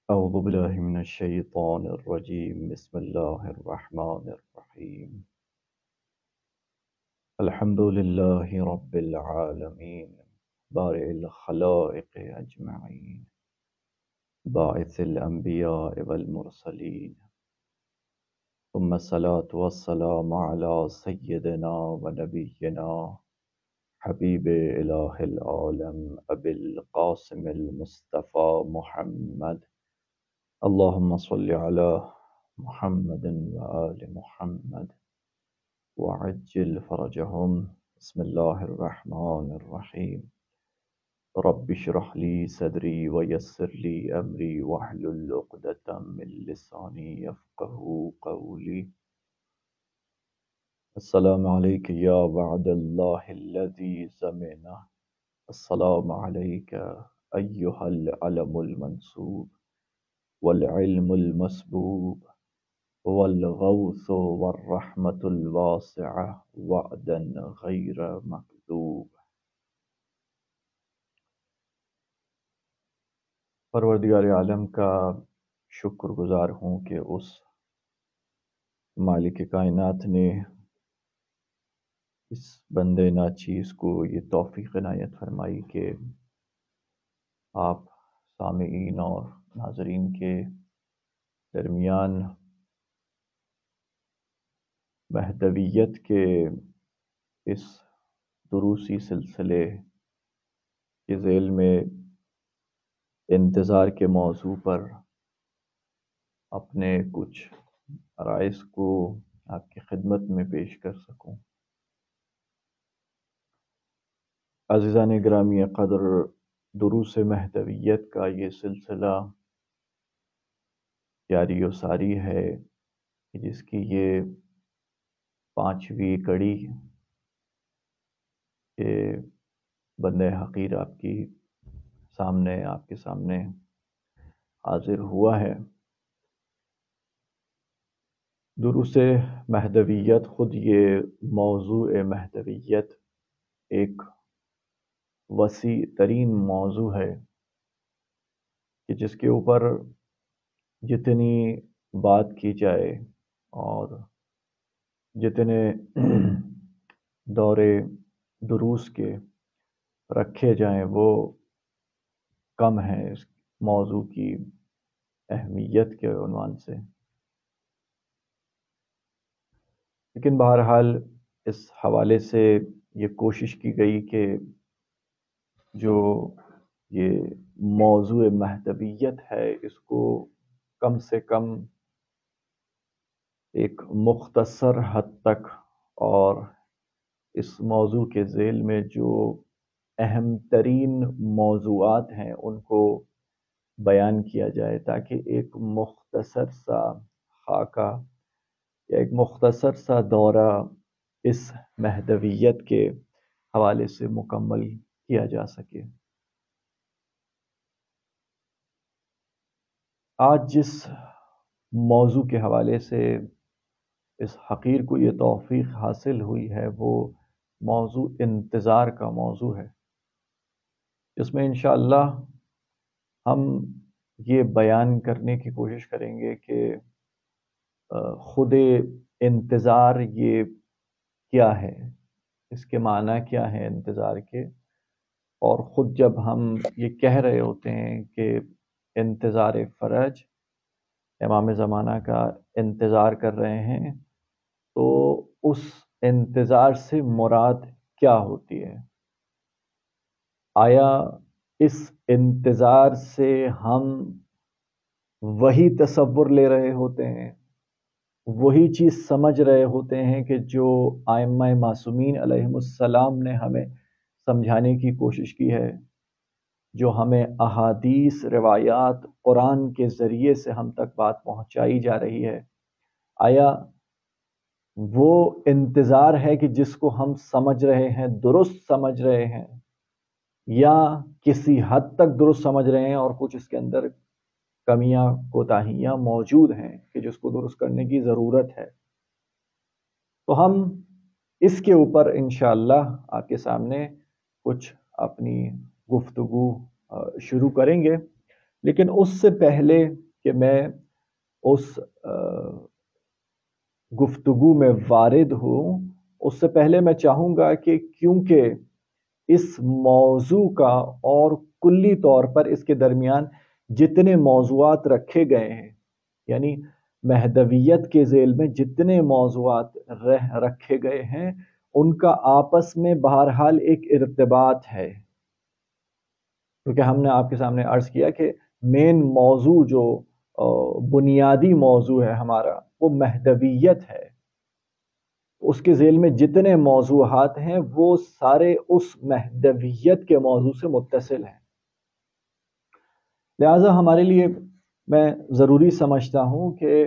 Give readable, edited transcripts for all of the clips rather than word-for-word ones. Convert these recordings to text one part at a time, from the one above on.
أعوذ بالله من الشيطان الرجيم بسم الله الرحمن الرحيم الحمد لله رب العالمين بارئ الخلائق أجمعين باعث الأنبياء والمرسلين ثم الصلاة والسلام على سيدنا ونبينا حبيب إله العالم أبي القاسم المصطفى محمد اللهم صل على محمد وآل محمد وعجل فرجهم بسم الله الرحمن الرحيم رب اشرح لي صدري ويسر لي أمري واحلل عقدة من لساني يفقه قولي السلام عليك يا وعد الله الذي زمنا السلام عليك أيها العلم المنسوب والعلم المسبوب والغوث والرحمة الواسعة وعدا غير مكذوب پروردگار عالم کا شکر گزار ہوں کہ اس مالک کائنات نے اس بندے ناچیز کو یہ توفیق عنایت فرمائی کہ آپ سامعین اور ناظرین کے درمیان مہدویت کے اس دروسی سلسلے کے ذیل میں انتظار کے موضوع پر اپنے کچھ عرائض کو آپ کی خدمت میں پیش کر سکوں۔ عزیزان گرامی قدر، دروس مہدویت کا یہ سلسلہ جاری و ساری ہے جس کی یہ 5ویں کڑی کہ بندہ حقیر آپ کے سامنے حاضر ہوا ہے۔ دروس مہدویت، خود یہ موضوع مہدویت ایک وسیع ترین موضوع ہے کہ جس کے اوپر جتنی بات کی جائے اور جتنے دورے دروس کے رکھے جائیں وہ کم ہیں اس موضوع کی اہمیت کے عنوان سے۔ لیکن بہرحال اس حوالے سے یہ کوشش کی گئی کہ جو یہ موضوع مہدویت ہے اس کو کم سے کم ایک مختصر حد تک اور اس موضوع کے ذیل میں جو اہم ترین موضوعات ہیں ان کو بیان کیا جائے تاکہ ایک مختصر سا خاکہ یا ایک مختصر سا دورہ اس مہدویت کے حوالے سے مکمل کیا جا سکے۔ آج جس موضوع کے حوالے سے اس حقیر کو یہ توفیق حاصل ہوئی ہے وہ موضوع انتظار کا موضوع ہے، جس میں انشاءاللہ ہم یہ بیان کرنے کی کوشش کریں گے کہ خود انتظار یہ کیا ہے، اس کے معنی کیا ہے انتظار کے، اور خود جب ہم یہ کہہ رہے ہوتے ہیں کہ انتظار فرج، امام زمانہ کا انتظار کر رہے ہیں، تو اس انتظار سے مراد کیا ہوتی ہے؟ آیا اس انتظار سے ہم وہی تصور لے رہے ہوتے ہیں، وہی چیز سمجھ رہے ہوتے ہیں کہ جو ائمہ معصومین علیہم السلام نے ہمیں سمجھانے کی کوشش کی ہے، جو ہمیں احادیث، روایات، قرآن کے ذریعے سے ہم تک بات پہنچائی جا رہی ہے؟ آیا وہ انتظار ہے کہ جس کو ہم سمجھ رہے ہیں، درست سمجھ رہے ہیں، یا کسی حد تک درست سمجھ رہے ہیں اور کچھ اس کے اندر کمیاں کوتاہیاں موجود ہیں کہ جس کو درست کرنے کی ضرورت ہے؟ تو ہم اس کے اوپر انشاءاللہ آپ کے سامنے کچھ اپنی گفتگو شروع کریں گے، لیکن اس سے پہلے کہ میں اس گفتگو میں وارد ہوں، اس سے پہلے میں چاہوں گا کہ کیونکہ اس موضوع کا اور کلی طور پر اس کے درمیان جتنے موضوعات رکھے گئے ہیں، یعنی مہدویت کے ذیل میں جتنے موضوعات رکھے گئے ہیں، ان کا آپس میں بہرحال ایک ارتباط ہے، کیونکہ ہم نے آپ کے سامنے عرض کیا کہ مین موضوع جو بنیادی موضوع ہے ہمارا وہ مہدویت ہے. اس کے ذیل میں جتنے موضوعات ہیں وہ سارے اس مہدویت کے موضوع سے متصل ہیں. لہذا ہمارے لیے میں ضروری سمجھتا ہوں کہ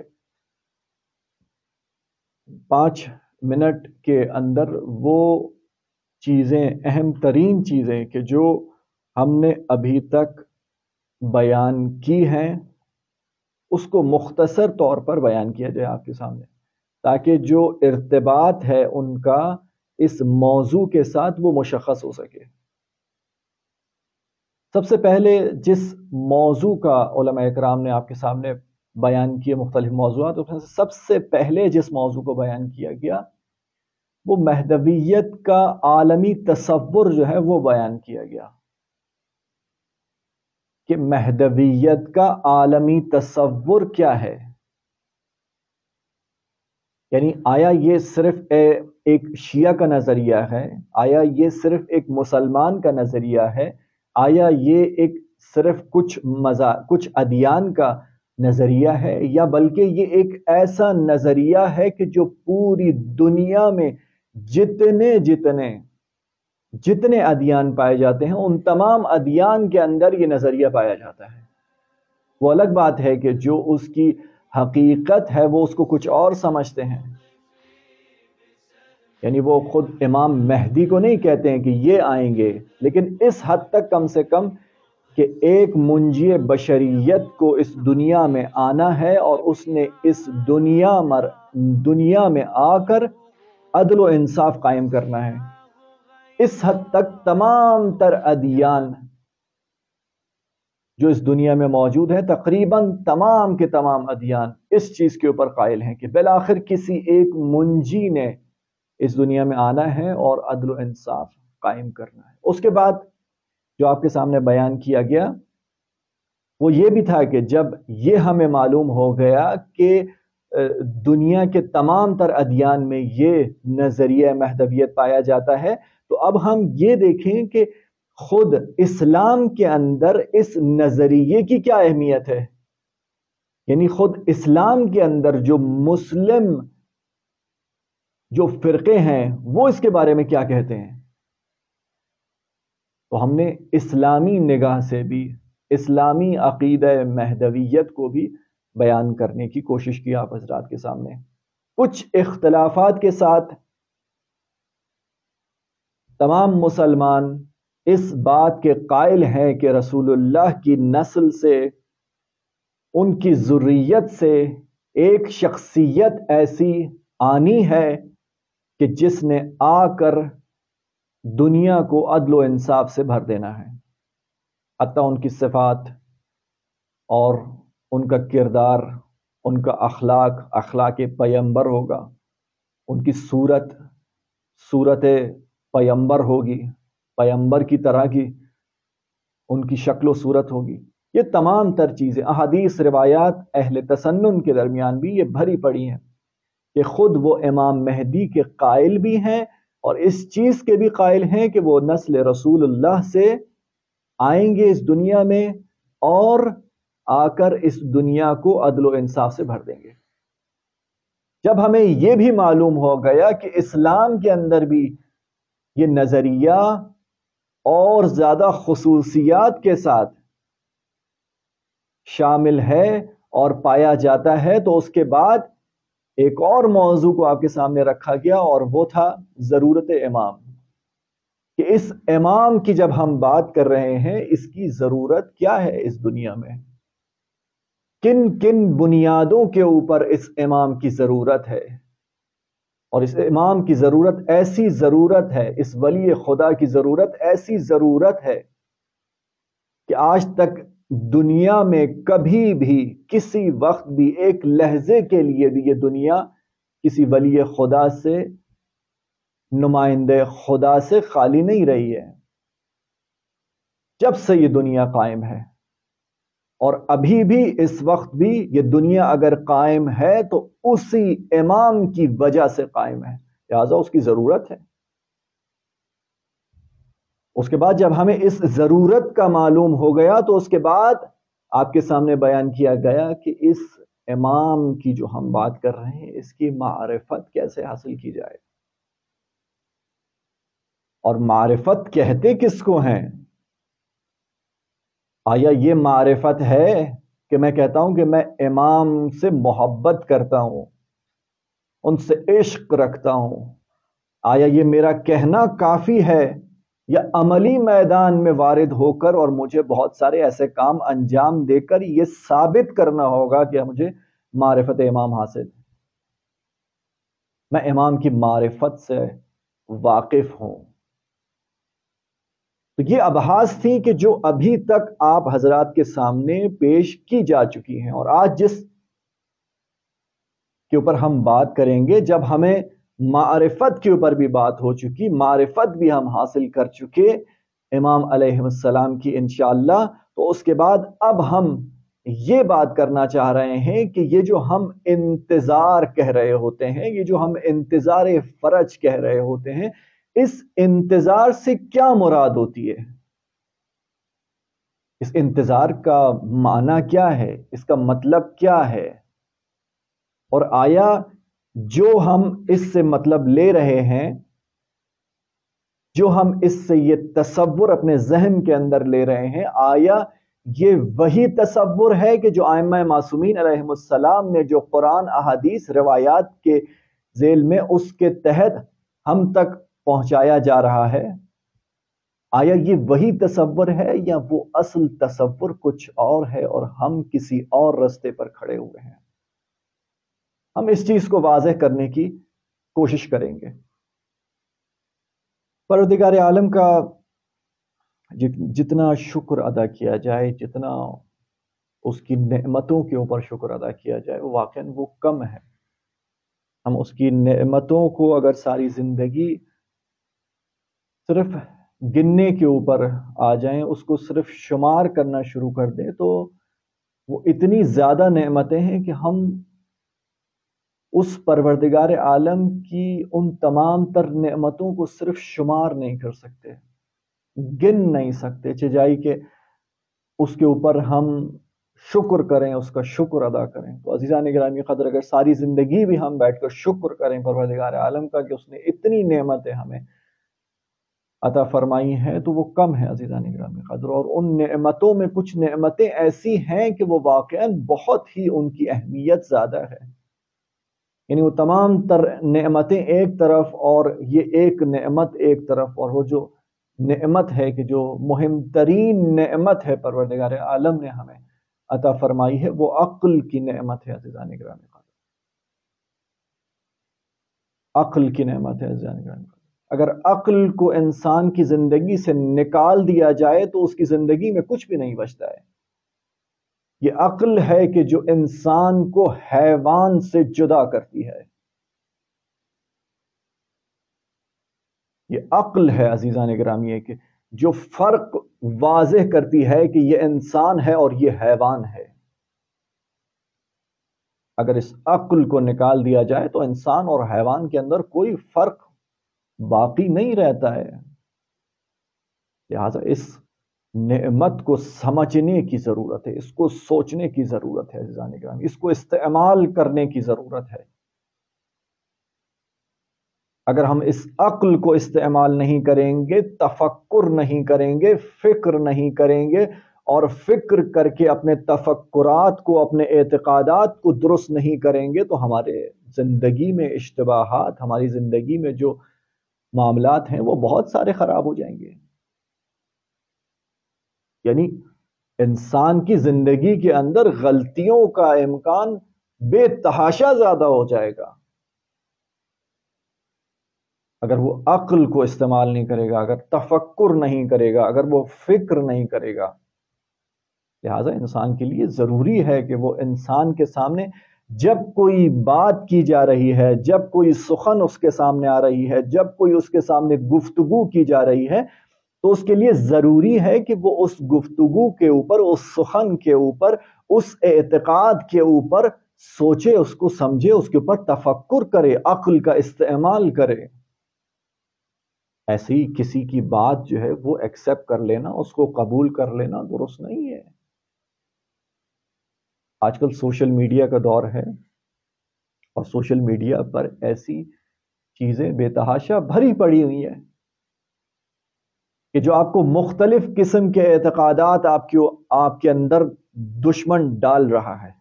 5 منٹ کے اندر وہ چیزیں، اہم ترین چیزیں کہ جو ہم نے ابھی تک بیان کی ہیں، اس کو مختصر طور پر بیان کیا جائے آپ کے سامنے، تاکہ جو ارتباط ہے ان کا اس موضوع کے ساتھ وہ مشخص ہو سکے. سب سے پہلے جس موضوع کا علماء اکرام نے آپ کے سامنے بیان کیے، مختلف موضوعات، اس میں سب سے پہلے جس موضوع کو بیان کیا گیا وہ مہدویت کا عالمی تصور جو ہے وہ بیان کیا گیا، کہ مہدویت کا عالمی تصور کیا ہے. یعنی آیا یہ صرف ایک شیعہ کا نظریہ ہے؟ آیا یہ صرف ایک مسلمان کا نظریہ ہے؟ آیا یہ ایک صرف کچھ ادیان کا نظریہ ہے؟ یا بلکہ یہ ایک ایسا نظریہ ہے کہ جو پوری دنیا میں جتنے ادیان پائے جاتے ہیں ان تمام ادیان کے اندر یہ نظریہ پایا جاتا ہے؟ وہ الگ بات ہے کہ جو اس کی حقیقت ہے وہ اس کو کچھ اور سمجھتے ہیں. یعنی وہ خود امام مہدی کو نہیں کہتے ہیں کہ یہ آئیں گے، لیکن اس حد تک کم سے کم کہ ایک منجی بشریت کو اس دنیا میں آنا ہے اور اس نے اس دنیا میں آ کر عدل و انصاف قائم کرنا ہے. اس حد تک تمام تر ادیان جو اس دنیا میں موجود ہیں، تقریباً تمام کے تمام ادیان اس چیز کے اوپر قائل ہیں کہ بالآخر کسی ایک منجی نے اس دنیا میں آنا ہے اور عدل و انصاف قائم کرنا ہے. اس کے بعد جو آپ کے سامنے بیان کیا گیا وہ یہ بھی تھا کہ جب یہ ہمیں معلوم ہو گیا کہ دنیا کے تمام تر ادیان میں یہ نظریہ مہدویت پایا جاتا ہے، تو اب ہم یہ دیکھیں کہ خود اسلام کے اندر اس نظریے کی کیا اہمیت ہے. یعنی خود اسلام کے اندر جو مسلم جو فرقے ہیں وہ اس کے بارے میں کیا کہتے ہیں. تو ہم نے اسلامی نگاہ سے بھی اسلامی عقیدہ مہدویت کو بھی بیان کرنے کی کوشش کی آپ حضرات کے سامنے، کچھ اختلافات کے ساتھ. تمام مسلمان اس بات کے قائل ہیں کہ رسول اللہ کی نسل سے، ان کی ذریت سے ایک شخصیت ایسی آنی ہے کہ جس نے آ کر دنیا کو عدل و انصاف سے بھر دینا ہے. حتیٰ ان کی صفات اور ان کا کردار، ان کا اخلاق پیمبر ہوگا، ان کی صورت پیمبر ہوگی، پیمبر کی طرح کی ان کی شکل و صورت ہوگی. یہ تمام تر چیزیں احادیث روایات اہل تسنن کے درمیان بھی یہ بھری پڑی ہیں کہ خود وہ امام مہدی کے قائل بھی ہیں اور اس چیز کے بھی قائل ہیں کہ وہ نسل رسول اللہ سے آئیں گے اس دنیا میں اور آ کر اس دنیا کو عدل و انصاف سے بھر دیں گے. جب ہمیں یہ بھی معلوم ہو گیا کہ اسلام کے اندر بھی یہ نظریہ اور زیادہ خصوصیات کے ساتھ شامل ہے اور پایا جاتا ہے، تو اس کے بعد ایک اور موضوع کو آپ کے سامنے رکھا گیا اور وہ تھا ضرورت امام. کہ اس امام کی جب ہم بات کر رہے ہیں، اس کی ضرورت کیا ہے اس دنیا میں، کن کن بنیادوں کے اوپر اس امام کی ضرورت ہے. اور اس امام کی ضرورت ایسی ضرورت ہے، اس ولی خدا کی ضرورت ایسی ضرورت ہے کہ آج تک دنیا میں کبھی بھی کسی وقت بھی ایک لہجے کے لیے بھی یہ دنیا کسی ولی خدا سے نمائندے خدا سے خالی نہیں رہی ہے، جب سے یہ دنیا قائم ہے، اور ابھی بھی اس وقت بھی یہ دنیا اگر قائم ہے تو اسی امام کی وجہ سے قائم ہے، لہذا اس کی ضرورت ہے۔ اس کے بعد جب ہمیں اس ضرورت کا معلوم ہو گیا تو اس کے بعد آپ کے سامنے بیان کیا گیا کہ اس امام کی جو ہم بات کر رہے ہیں اس کی معرفت کیسے حاصل کی جائے، اور معرفت کہتے کس کو ہیں؟ آیا یہ معرفت ہے کہ میں کہتا ہوں کہ میں امام سے محبت کرتا ہوں، ان سے عشق رکھتا ہوں؟ آیا یہ میرا کہنا کافی ہے، یا عملی میدان میں وارد ہو کر اور مجھے بہت سارے ایسے کام انجام دے کر یہ ثابت کرنا ہوگا کہ مجھے معرفت امام حاصل ہے، میں امام کی معرفت سے واقف ہوں؟ تو یہ ابحاث تھی کہ جو ابھی تک آپ حضرات کے سامنے پیش کی جا چکی ہیں، اور آج جس کے اوپر ہم بات کریں گے، جب ہمیں معرفت کے اوپر بھی بات ہو چکی، معرفت بھی ہم حاصل کر چکے امام علیہ السلام کی انشاءاللہ، تو اس کے بعد اب ہم یہ بات کرنا چاہ رہے ہیں کہ یہ جو ہم انتظار کہہ رہے ہوتے ہیں، یہ جو ہم انتظار فرج کہہ رہے ہوتے ہیں، اس انتظار سے کیا مراد ہوتی ہے؟ اس انتظار کا معنی کیا ہے؟ اس کا مطلب کیا ہے؟ اور آیا جو ہم اس سے مطلب لے رہے ہیں، جو ہم اس سے یہ تصور اپنے ذہن کے اندر لے رہے ہیں، آیا یہ وہی تصور ہے کہ جو ائمہ معصومین علیہم السلام نے جو قرآن، احادیث، روایات کے ذیل میں اس کے تحت ہم تک پہنچایا جا رہا ہے؟ آیا یہ وہی تصور ہے، یا وہ اصل تصور کچھ اور ہے اور ہم کسی اور رستے پر کھڑے ہوئے ہیں؟ ہم اس چیز کو واضح کرنے کی کوشش کریں گے۔ پروردگار عالم کا جتنا شکر ادا کیا جائے، جتنا اس کی نعمتوں کے اوپر شکر ادا کیا جائے، وہ واقعاً وہ کم ہے۔ ہم اس کی نعمتوں کو اگر ساری زندگی صرف گننے کے اوپر آ جائیں، اس کو صرف شمار کرنا شروع کر دیں، تو وہ اتنی زیادہ نعمتیں ہیں کہ ہم اس پروردگار عالم کی ان تمام تر نعمتوں کو صرف شمار نہیں کر سکتے، گن نہیں سکتے، چجائی کہ اس کے اوپر ہم شکر کریں، اس کا شکر ادا کریں۔ تو عزیزان گرامی قدر، اگر ساری زندگی بھی ہم بیٹھ کر شکر کریں پروردگار عالم کا کہ اس نے اتنی نعمتیں ہمیں عطا فرمائی ہیں، تو وہ کم ہے عزیزان گرامی قدر۔ اور ان نعمتوں میں کچھ نعمتیں ایسی ہیں کہ وہ واقعاً بہت ہی ان کی اہمیت زیادہ ہے، یعنی وہ تمام تر نعمتیں ایک طرف اور یہ ایک نعمت ایک طرف، اور وہ جو نعمت ہے کہ جو مہم ترین نعمت ہے پروردگار عالم نے ہمیں عطا فرمائی ہے، وہ عقل کی نعمت ہے عزیزان گرامی قدر۔ عقل کی نعمت ہے عزیزان گرامی قدر۔ اگر عقل کو انسان کی زندگی سے نکال دیا جائے تو اس کی زندگی میں کچھ بھی نہیں بچتا ہے۔ یہ عقل ہے کہ جو انسان کو حیوان سے جدا کرتی ہے، یہ عقل ہے عزیزان گرامی، ہے کہ جو فرق واضح کرتی ہے کہ یہ انسان ہے اور یہ حیوان ہے۔ اگر اس عقل کو نکال دیا جائے تو انسان اور حیوان کے اندر کوئی فرق باقی نہیں رہتا ہے۔ لہذا اس نعمت کو سمجھنے کی ضرورت ہے، اس کو سوچنے کی ضرورت ہے عزیزان گرامی، اس کو استعمال کرنے کی ضرورت ہے۔ اگر ہم اس عقل کو استعمال نہیں کریں گے، تفکر نہیں کریں گے، فکر نہیں کریں گے، اور فکر کر کے اپنے تفکرات کو، اپنے اعتقادات کو درست نہیں کریں گے، تو ہمارے زندگی میں اشتباہات، ہماری زندگی میں جو معاملات ہیں وہ بہت سارے خراب ہو جائیں گے۔ یعنی انسان کی زندگی کے اندر غلطیوں کا امکان بے تحاشا زیادہ ہو جائے گا اگر وہ عقل کو استعمال نہیں کرے گا، اگر تفکر نہیں کرے گا، اگر وہ فکر نہیں کرے گا۔ لہٰذا انسان کے لیے ضروری ہے کہ وہ انسان کے سامنے جب کوئی بات کی جا رہی ہے، جب کوئی سخن اس کے سامنے آ رہی ہے، جب کوئی اس کے سامنے گفتگو کی جا رہی ہے، تو اس کے لیے ضروری ہے کہ وہ اس گفتگو کے اوپر، اس سخن کے اوپر، اس اعتقاد کے اوپر سوچے، اس کو سمجھے، اس کے اوپر تفکر کرے، عقل کا استعمال کرے۔ ایسی ہی کسی کی بات جو ہے وہ ایکسپٹ کر لینا، اس کو قبول کر لینا درست نہیں ہے۔ آج کل سوشل میڈیا کا دور ہے، اور سوشل میڈیا پر ایسی چیزیں بے تحاشا بھری پڑی ہوئی ہیں کہ جو آپ کو مختلف قسم کے اعتقادات آپ کے اندر دشمن ڈال رہا ہے۔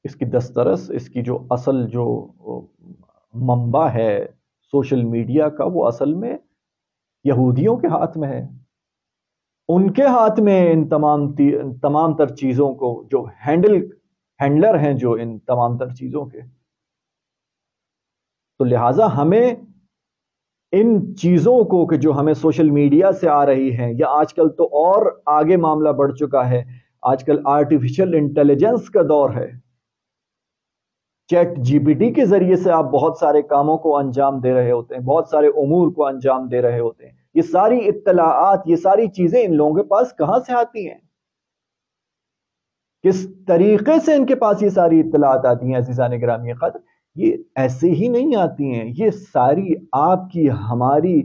اس کی دسترس، اس کی جو اصل جو منبع ہے سوشل میڈیا کا، وہ اصل میں یہودیوں کے ہاتھ میں ہے۔ ان کے ہاتھ میں ان تمام تر چیزوں کو، جو ہینڈلر ہیں جو ان تمام تر چیزوں کے، تو لہٰذا ہمیں ان چیزوں کو کہ جو ہمیں سوشل میڈیا سے آ رہی ہیں، یا آج کل تو اور آگے معاملہ بڑھ چکا ہے، آج کل آرٹیفیشل انٹیلیجنس کا دور ہے۔ چیٹ جی پی ٹی کے ذریعے سے آپ بہت سارے کاموں کو انجام دے رہے ہوتے ہیں، بہت سارے امور کو انجام دے رہے ہوتے ہیں۔ یہ ساری اطلاعات، یہ ساری چیزیں ان لوگوں کے پاس کہاں سے آتی ہیں؟ کس طریقے سے ان کے پاس یہ ساری اطلاعات آتی ہیں؟ عزیزان گرامی قدر، یہ ایسے ہی نہیں آتی ہیں، یہ ساری آپ کی، ہماری،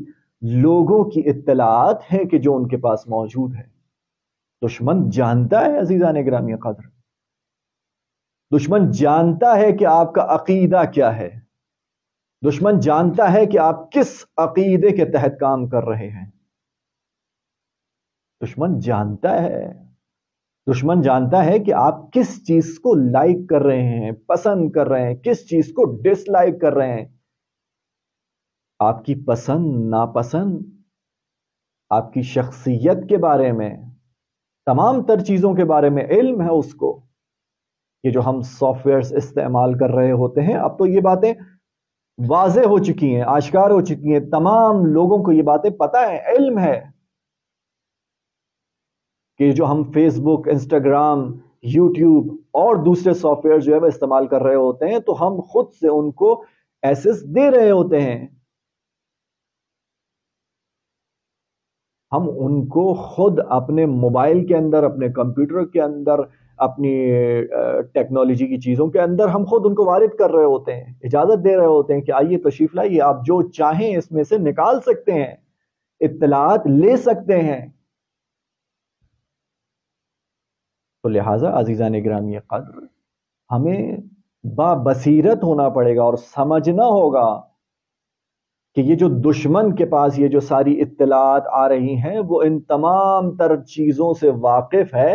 لوگوں کی اطلاعات ہیں کہ جو ان کے پاس موجود ہے۔ دشمن جانتا ہے عزیزان گرامی قدر، دشمن جانتا ہے کہ آپ کا عقیدہ کیا ہے، دشمن جانتا ہے کہ آپ کس عقیدے کے تحت کام کر رہے ہیں۔ دشمن جانتا ہے کہ آپ کس چیز کو لائک کر رہے ہیں، پسند کر رہے ہیں، کس چیز کو ڈس لائک کر رہے ہیں۔ آپ کی پسند ناپسند، آپ کی شخصیت کے بارے میں، تمام تر چیزوں کے بارے میں علم ہے اس کو۔ یہ جو ہم سافٹ ویئرز استعمال کر رہے ہوتے ہیں، اب تو یہ باتیں واضح ہو چکی ہیں، آشکار ہو چکی ہیں، تمام لوگوں کو یہ باتیں پتہ ہے، علم ہے کہ جو ہم فیس بک، انسٹاگرام، یوٹیوب اور دوسرے سافٹ ویئر جو ہے وہ استعمال کر رہے ہوتے ہیں، تو ہم خود سے ان کو ایکسس دے رہے ہوتے ہیں۔ ہم ان کو خود اپنے موبائل کے اندر، اپنے کمپیوٹر کے اندر، اپنی ٹیکنالوجی کی چیزوں کے اندر ہم خود ان کو وارد کر رہے ہوتے ہیں، اجازت دے رہے ہوتے ہیں کہ آئیے تشریف لائیے، آپ جو چاہیں اس میں سے نکال سکتے ہیں، اطلاعات لے سکتے ہیں۔ تو لہٰذا عزیزان گرامی قدر، ہمیں بابصیرت ہونا پڑے گا اور سمجھنا ہوگا کہ یہ جو دشمن کے پاس یہ جو ساری اطلاعات آ رہی ہیں، وہ ان تمام تر چیزوں سے واقف ہے،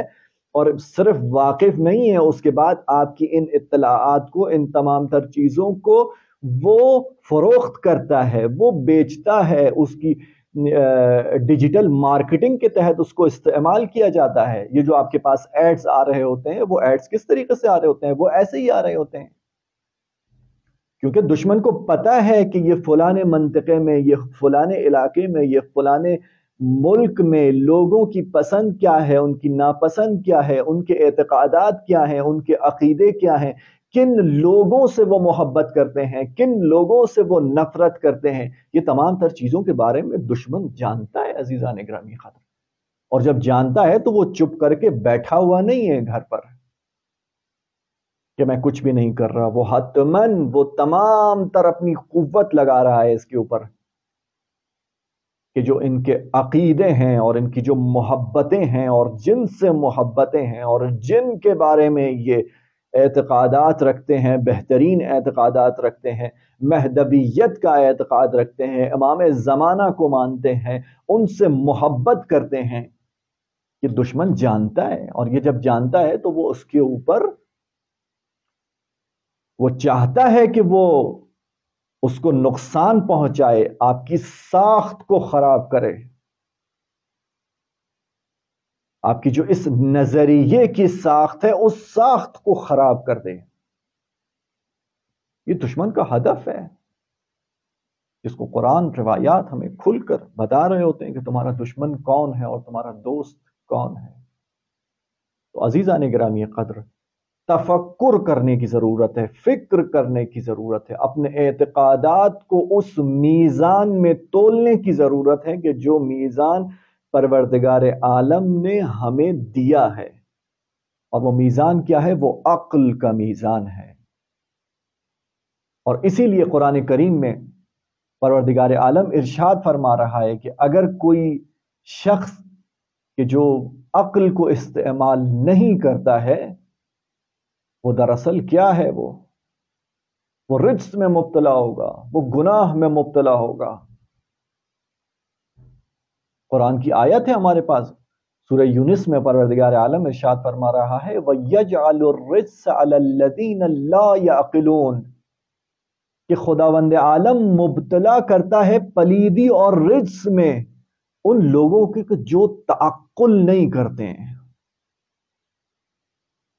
اور صرف واقف نہیں ہے، اس کے بعد آپ کی ان اطلاعات کو، ان تمام تر چیزوں کو وہ فروخت کرتا ہے، وہ بیچتا ہے، اس کی ڈیجیٹل مارکیٹنگ کے تحت اس کو استعمال کیا جاتا ہے۔ یہ جو آپ کے پاس ایڈز آ رہے ہوتے ہیں، وہ ایڈز کس طریقے سے آ رہے ہوتے ہیں؟ وہ ایسے ہی آ رہے ہوتے ہیں، کیونکہ دشمن کو پتا ہے کہ یہ فلانے منطقے میں، یہ فلانے علاقے میں، یہ فلانے ملک میں لوگوں کی پسند کیا ہے، ان کی ناپسند کیا ہے، ان کے اعتقادات کیا ہیں، ان کے عقیدے کیا ہیں، کن لوگوں سے وہ محبت کرتے ہیں، کن لوگوں سے وہ نفرت کرتے ہیں۔ یہ تمام تر چیزوں کے بارے میں دشمن جانتا ہے عزیزان گرامی خاطر، اور جب جانتا ہے تو وہ چپ کر کے بیٹھا ہوا نہیں ہے گھر پر کہ میں کچھ بھی نہیں کر رہا، وہ حتماً وہ تمام تر اپنی قوت لگا رہا ہے اس کے اوپر کہ جو ان کے عقیدے ہیں اور ان کی جو محبتیں ہیں اور جن سے محبتیں ہیں اور جن کے بارے میں یہ اعتقادات رکھتے ہیں، بہترین اعتقادات رکھتے ہیں، مہدویت کا اعتقاد رکھتے ہیں، امام زمانہ کو مانتے ہیں، ان سے محبت کرتے ہیں، یہ دشمن جانتا ہے۔ اور یہ جب جانتا ہے تو وہ اس کے اوپر، وہ چاہتا ہے کہ وہ اس کو نقصان پہنچائے، آپ کی ساخت کو خراب کرے، آپ کی جو اس نظریے کی ساخت ہے اس ساخت کو خراب کر دے۔ یہ دشمن کا ہدف ہے، جس کو قرآن روایات ہمیں کھل کر بتا رہے ہوتے ہیں کہ تمہارا دشمن کون ہے اور تمہارا دوست کون ہے. تو عزیزان گرامی قدر، تفکر کرنے کی ضرورت ہے، فکر کرنے کی ضرورت ہے، اپنے اعتقادات کو اس میزان میں تولنے کی ضرورت ہے کہ جو میزان پروردگار عالم نے ہمیں دیا ہے. اور وہ میزان کیا ہے؟ وہ عقل کا میزان ہے. اور اسی لیے قرآن کریم میں پروردگار عالم ارشاد فرما رہا ہے کہ اگر کوئی شخص کہ جو عقل کو استعمال نہیں کرتا ہے، وہ دراصل کیا ہے؟ وہ رجس میں مبتلا ہوگا، وہ گناہ میں مبتلا ہوگا. قرآن کی آیت ہے ہمارے پاس، سورہ یونس میں پروردگار عالم ارشاد فرما رہا ہے وَيَجْعَلُ الرِّجْسَ عَلَى الَّذِينَ لَا يَعْقِلُونَ، کہ خداوند عالم مبتلا کرتا ہے پلیدی اور رجس میں ان لوگوں کے جو تعقل نہیں کرتے ہیں،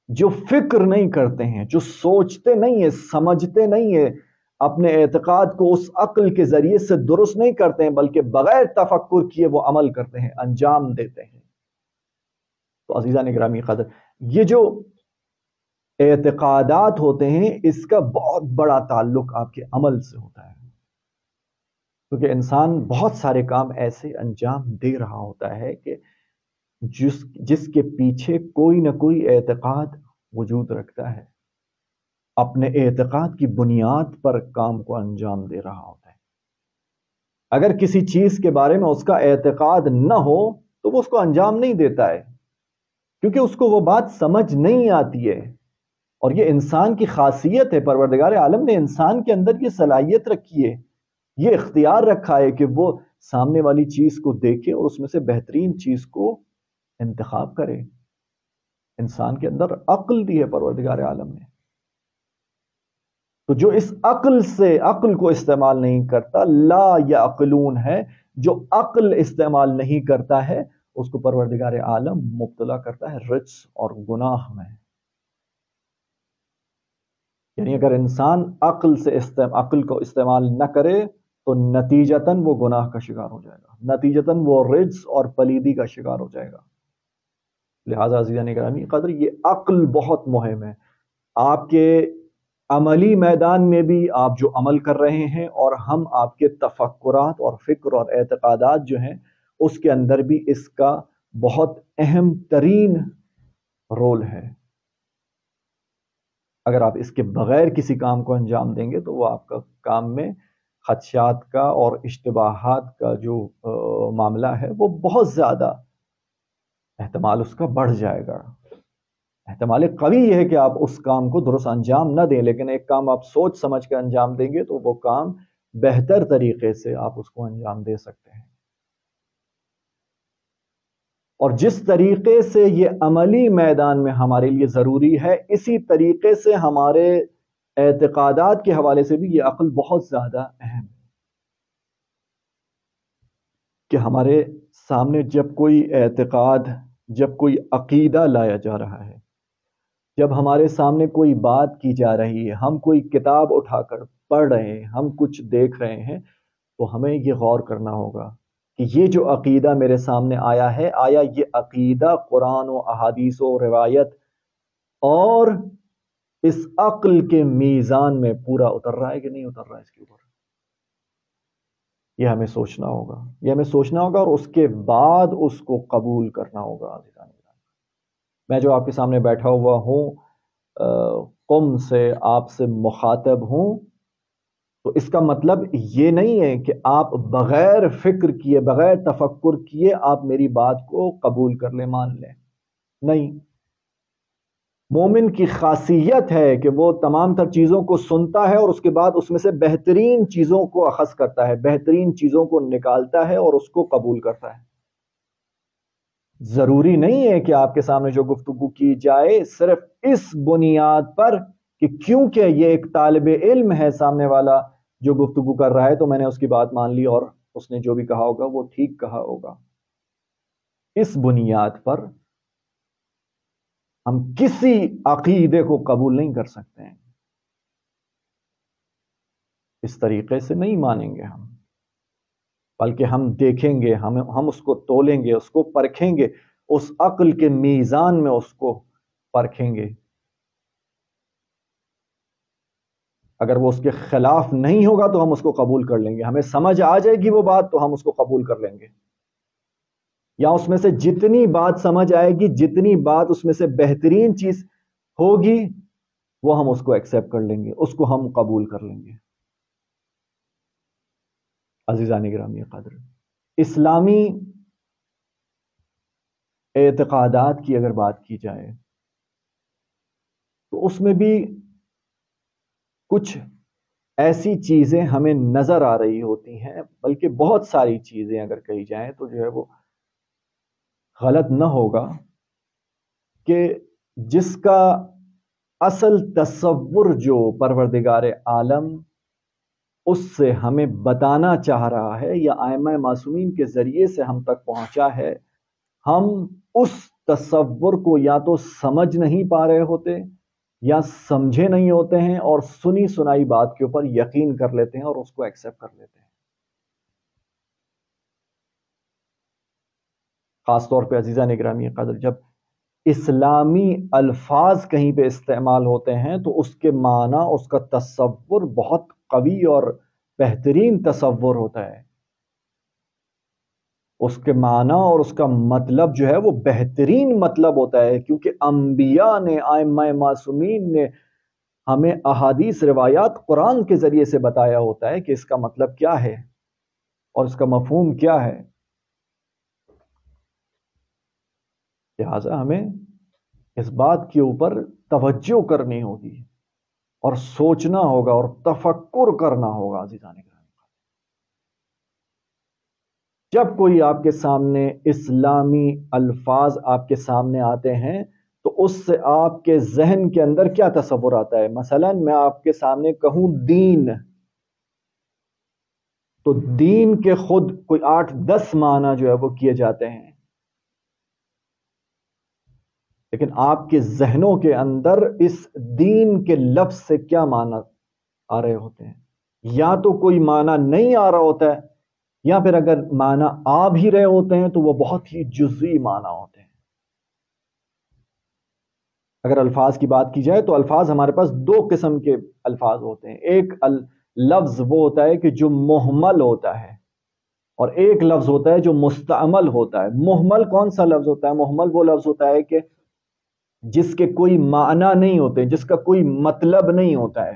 جو فکر نہیں کرتے ہیں، جو سوچتے نہیں ہیں، سمجھتے نہیں ہیں، اپنے اعتقاد کو اس عقل کے ذریعے سے درست نہیں کرتے ہیں، بلکہ بغیر تفکر کیے وہ عمل کرتے ہیں، انجام دیتے ہیں. تو عزیزان گرامی قدر، یہ جو اعتقادات ہوتے ہیں اس کا بہت بڑا تعلق آپ کے عمل سے ہوتا ہے، کیونکہ انسان بہت سارے کام ایسے انجام دے رہا ہوتا ہے کہ جس کے پیچھے کوئی نہ کوئی اعتقاد وجود رکھتا ہے، اپنے اعتقاد کی بنیاد پر کام کو انجام دے رہا ہوتا ہے. اگر کسی چیز کے بارے میں اس کا اعتقاد نہ ہو تو وہ اس کو انجام نہیں دیتا ہے، کیونکہ اس کو وہ بات سمجھ نہیں آتی ہے. اور یہ انسان کی خاصیت ہے، پروردگار عالم نے انسان کے اندر یہ صلاحیت رکھی ہے، یہ اختیار رکھا ہے کہ وہ سامنے والی چیز کو دیکھے اور اس میں سے بہترین چیز کو انتخاب کرے. انسان کے اندر عقل دی ہے پروردگار عالم نے. تو جو اس عقل سے عقل کو استعمال نہیں کرتا، لا یعقلون ہے، جو عقل استعمال نہیں کرتا ہے اس کو پروردگار عالم مبتلا کرتا ہے رجس اور گناہ میں. یعنی اگر انسان عقل کو استعمال نہ کرے تو نتیجتاً وہ گناہ کا شکار ہو جائے گا، نتیجتاً وہ رجس اور پلیدی کا شکار ہو جائے گا. لہٰذا عزیزان گرامی قدر، یہ عقل بہت مہم ہے. آپ کے عملی میدان میں بھی آپ جو عمل کر رہے ہیں اور ہم آپ کے تفکرات اور فکر اور اعتقادات جو ہیں اس کے اندر بھی اس کا بہت اہم ترین رول ہے. اگر آپ اس کے بغیر کسی کام کو انجام دیں گے تو وہ آپ کا کام میں خدشات کا اور اشتباہات کا جو معاملہ ہے وہ بہت زیادہ احتمال اس کا بڑھ جائے گا. احتمال قوی یہ ہے کہ آپ اس کام کو درست انجام نہ دیں، لیکن ایک کام آپ سوچ سمجھ کے انجام دیں گے تو وہ کام بہتر طریقے سے آپ اس کو انجام دے سکتے ہیں. اور جس طریقے سے یہ عملی میدان میں ہمارے لیے ضروری ہے، اسی طریقے سے ہمارے اعتقادات کے حوالے سے بھی یہ عقل بہت زیادہ اہم ہے. کہ ہمارے سامنے جب کوئی اعتقاد، جب کوئی عقیدہ لایا جا رہا ہے، جب ہمارے سامنے کوئی بات کی جا رہی ہے، ہم کوئی کتاب اٹھا کر پڑھ رہے ہیں، ہم کچھ دیکھ رہے ہیں، تو ہمیں یہ غور کرنا ہوگا کہ یہ جو عقیدہ میرے سامنے آیا ہے، آیا یہ عقیدہ قرآن و احادیث و روایت اور اس عقل کے میزان میں پورا اتر رہا ہے کہ نہیں اتر رہا ہے اس کے اوپر. یہ ہمیں سوچنا ہوگا، یہ ہمیں سوچنا ہوگا اور اس کے بعد اس کو قبول کرنا ہوگا. میں جو آپ کے سامنے بیٹھا ہوا ہوں، قم سے آپ سے مخاطب ہوں، تو اس کا مطلب یہ نہیں ہے کہ آپ بغیر فکر کیے، بغیر تفکر کیے آپ میری بات کو قبول کر لیں، مان لیں. نہیں، مومن کی خاصیت ہے کہ وہ تمام تر چیزوں کو سنتا ہے اور اس کے بعد اس میں سے بہترین چیزوں کو اخذ کرتا ہے، بہترین چیزوں کو نکالتا ہے اور اس کو قبول کرتا ہے. ضروری نہیں ہے کہ آپ کے سامنے جو گفتگو کی جائے صرف اس بنیاد پر کہ کیونکہ یہ ایک طالب علم ہے سامنے والا جو گفتگو کر رہا ہے تو میں نے اس کی بات مان لی اور اس نے جو بھی کہا ہوگا وہ ٹھیک کہا ہوگا. اس بنیاد پر ہم کسی عقیدے کو قبول نہیں کر سکتے ہیں، اس طریقے سے نہیں مانیں گے ہم. بلکہ ہم دیکھیں گے، ہم اس کو تولیں گے، اس کو پرکھیں گے، اس عقل کے میزان میں اس کو پرکھیں گے. اگر وہ اس کے خلاف نہیں ہوگا تو ہم اس کو قبول کر لیں گے. ہمیں سمجھ آ جائے گی وہ بات تو ہم اس کو قبول کر لیں گے. یا اس میں سے جتنی بات سمجھ آئے گی، جتنی بات اس میں سے بہترین چیز ہوگی، وہ ہم اس کو ایکسیپٹ کر لیں گے، اس کو ہم قبول کر لیں گے. عزیزان گرامی قدر، اسلامی اعتقادات کی اگر بات کی جائے تو اس میں بھی کچھ ایسی چیزیں ہمیں نظر آ رہی ہوتی ہیں، بلکہ بہت ساری چیزیں اگر کہی جائیں تو جو ہے وہ غلط نہ ہوگا کہ جس کا اصل تصور جو پروردگار عالم اس سے ہمیں بتانا چاہ رہا ہے یا ائمہ معصومین کے ذریعے سے ہم تک پہنچا ہے، ہم اس تصور کو یا تو سمجھ نہیں پا رہے ہوتے یا سمجھے نہیں ہوتے ہیں، اور سنی سنائی بات کے اوپر یقین کر لیتے ہیں اور اس کو ایکسیپٹ کر لیتے ہیں. خاص طور پہ عزیزان گرامی قدر، جب اسلامی الفاظ کہیں پہ استعمال ہوتے ہیں تو اس کے معنی، اس کا تصور بہت قوی اور بہترین تصور ہوتا ہے. اس کے معنی اور اس کا مطلب جو ہے وہ بہترین مطلب ہوتا ہے، کیونکہ انبیاء نے، ائمہ معصومین نے ہمیں احادیث، روایات، قرآن کے ذریعے سے بتایا ہوتا ہے کہ اس کا مطلب کیا ہے اور اس کا مفہوم کیا ہے. لہٰذا ہمیں اس بات کے اوپر توجہ کرنی ہوگی اور سوچنا ہوگا اور تفکر کرنا ہوگا. عزیزان گرامی، جب کوئی آپ کے سامنے اسلامی الفاظ آپ کے سامنے آتے ہیں تو اس سے آپ کے ذہن کے اندر کیا تصور آتا ہے؟ مثلا میں آپ کے سامنے کہوں دین، تو دین کے خود کوئی 8-10 معنی جو ہے وہ کیے جاتے ہیں، لیکن آپ کے ذہنوں کے اندر اس دین کے لفظ سے کیا معنی آ رہے ہوتے ہیں؟ یا تو کوئی معنی نہیں آ رہا ہوتا ہے، یا پھر اگر معنی آ بھی رہے ہوتے ہیں تو وہ بہت ہی جزئی معنی ہوتے ہیں. اگر الفاظ کی بات کی جائے تو الفاظ ہمارے پاس 2 قسم کے الفاظ ہوتے ہیں. ایک لفظ وہ ہوتا ہے کہ جو محمل ہوتا ہے، اور ایک لفظ ہوتا ہے جو مستعمل ہوتا ہے. محمل کون سا لفظ ہوتا ہے؟ محمل وہ لفظ ہوتا ہے کہ جس کے کوئی معنی نہیں ہوتے، جس کا کوئی مطلب نہیں ہوتا ہے.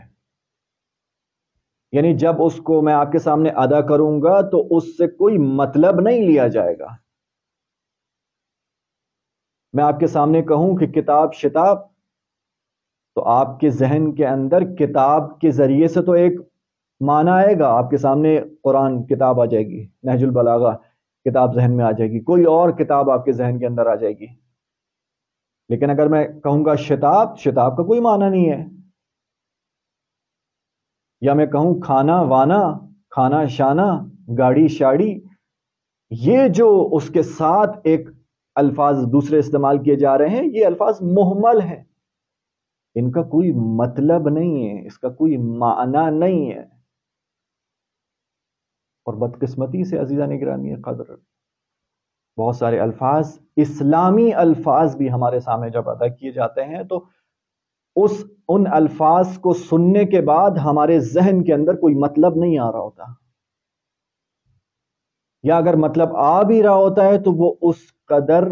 یعنی جب اس کو میں آپ کے سامنے ادا کروں گا تو اس سے کوئی مطلب نہیں لیا جائے گا. میں آپ کے سامنے کہوں کہ کتاب شتاب، تو آپ کے ذہن کے اندر کتاب کے ذریعے سے تو ایک معنی آئے گا. آپ کے سامنے قرآن کتاب آ جائے گی، نہج البلاغہ کتاب ذہن میں آ جائے گی، کوئی اور کتاب آپ کے ذہن کے اندر آ جائے گی. لیکن اگر میں کہوں گا شتاب، شتاب کا کوئی معنی نہیں ہے. یا میں کہوں کھانا وانا، کھانا شانا، گاڑی شاڑی، یہ جو اس کے ساتھ ایک الفاظ دوسرے استعمال کیے جا رہے ہیں، یہ الفاظ محمل ہیں، ان کا کوئی مطلب نہیں ہے، اس کا کوئی معنی نہیں ہے. اور بدقسمتی سے عزیزان گرامی قدر، بہت سارے الفاظ، اسلامی الفاظ بھی ہمارے سامنے جب ادا کیے جاتے ہیں تو ان الفاظ کو سننے کے بعد ہمارے ذہن کے اندر کوئی مطلب نہیں آ رہا ہوتا، یا اگر مطلب آ بھی رہا ہوتا ہے تو وہ اس قدر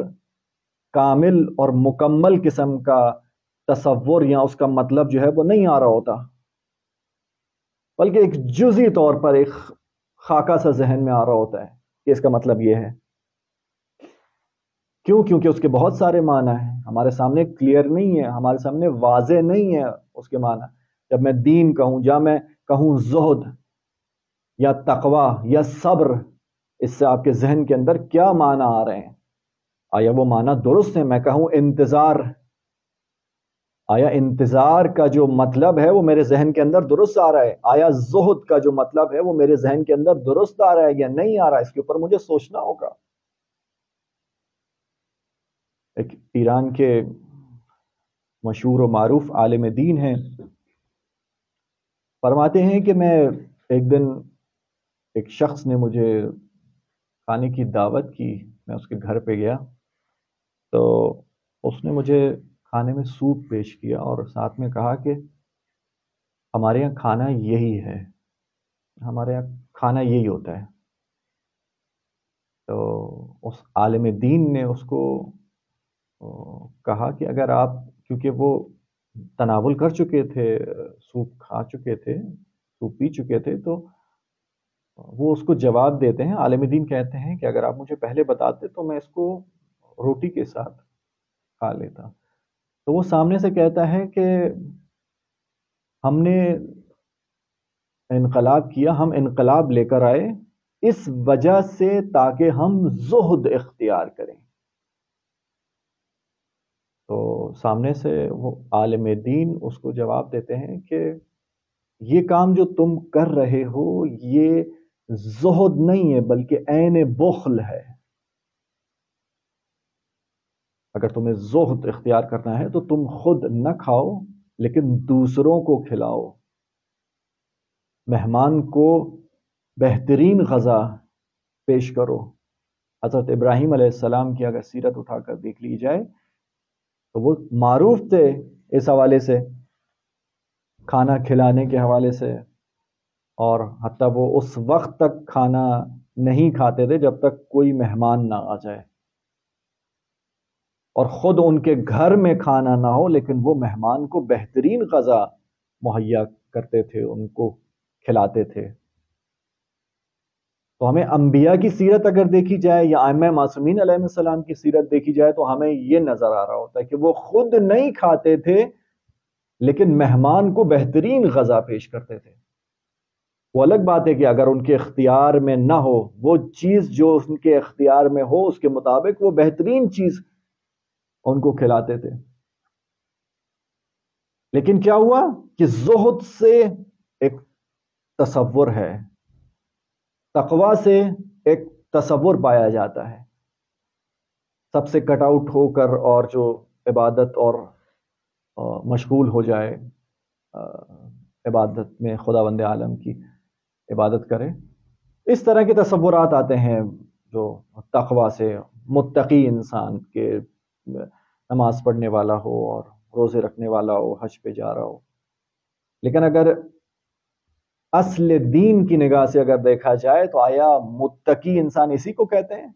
کامل اور مکمل قسم کا تصور یا اس کا مطلب جو ہے وہ نہیں آ رہا ہوتا، بلکہ ایک جزئی طور پر ایک خاکہ سا ذہن میں آ رہا ہوتا ہے کہ اس کا مطلب یہ ہے. کیوں؟ کیونکہ اس کے بہت سارے معنی ہیں، ہمارے سامنے کلیئر نہیں ہے، ہمارے سامنے واضح نہیں ہے اس کے معنی. جب میں دین کہوں، یا میں کہوں زہد یا تقوی یا صبر، اس سے آپ کے ذہن کے اندر کیا معنی آ رہے ہیں؟ آیا وہ معنی درست ہے؟ میں کہوں انتظار، آیا انتظار کا جو مطلب ہے وہ میرے ذہن کے اندر درست آ رہا ہے؟ آیا زہد کا جو مطلب ہے وہ میرے ذہن کے اندر درست آ رہا ہے یا نہیں آ رہا ہے؟ اس کے اوپر مجھے سوچنا ہوگا. ایک ایران کے مشہور و معروف عالم دین ہیں، فرماتے ہیں کہ میں ایک دن ایک شخص نے مجھے کھانے کی دعوت کی، میں اس کے گھر پہ گیا تو اس نے مجھے کھانے میں سوپ پیش کیا اور ساتھ میں کہا کہ ہمارے یہاں کھانا یہی ہے، ہمارے یہاں کھانا یہی ہوتا ہے۔ تو اس عالم دین نے اس کو کہا کہ اگر آپ، کیونکہ وہ تناول کر چکے تھے، سوپ کھا چکے تھے، سوپ پی چکے تھے، تو وہ اس کو جواب دیتے ہیں، عالم دین کہتے ہیں کہ اگر آپ مجھے پہلے بتاتے تو میں اس کو روٹی کے ساتھ کھا لیتا۔ تو وہ سامنے سے کہتا ہے کہ ہم نے انقلاب کیا، ہم انقلاب لے کر آئے اس وجہ سے تاکہ ہم زہد اختیار کریں۔ تو سامنے سے وہ عالم دین اس کو جواب دیتے ہیں کہ یہ کام جو تم کر رہے ہو یہ زہد نہیں ہے بلکہ عین بخل ہے۔ اگر تمہیں زہد اختیار کرنا ہے تو تم خود نہ کھاؤ لیکن دوسروں کو کھلاؤ، مہمان کو بہترین غذا پیش کرو۔ حضرت ابراہیم علیہ السلام کی اگر سیرت اٹھا کر دیکھ لی جائے تو وہ معروف تھے اس حوالے سے، کھانا کھلانے کے حوالے سے، اور حتیٰ وہ اس وقت تک کھانا نہیں کھاتے تھے جب تک کوئی مہمان نہ آ جائے، اور خود ان کے گھر میں کھانا نہ ہو لیکن وہ مہمان کو بہترین غذا مہیا کرتے تھے، ان کو کھلاتے تھے۔ تو ہمیں انبیاء کی سیرت اگر دیکھی جائے یا ائمہ معصومین علیہ السلام کی سیرت دیکھی جائے تو ہمیں یہ نظر آ رہا ہوتا ہے کہ وہ خود نہیں کھاتے تھے لیکن مہمان کو بہترین غذا پیش کرتے تھے۔ وہ الگ بات ہے کہ اگر ان کے اختیار میں نہ ہو وہ چیز جو ان کے اختیار میں ہو اس کے مطابق وہ بہترین چیز ان کو کھلاتے تھے۔ لیکن کیا ہوا کہ زہد سے ایک تصور ہے، تقوی سے ایک تصور پایا جاتا ہے، سب سے کٹ آؤٹ ہو کر اور جو عبادت اور مشغول ہو جائے، عبادت میں خداوند عالم کی عبادت کرے، اس طرح کے تصورات آتے ہیں جو تقوی سے متقی انسان کے، نماز پڑھنے والا ہو اور روزے رکھنے والا ہو، حج پہ جا رہا ہو۔ لیکن اگر اصل دین کی نگاہ سے اگر دیکھا جائے تو آیا متقی انسان اسی کو کہتے ہیں؟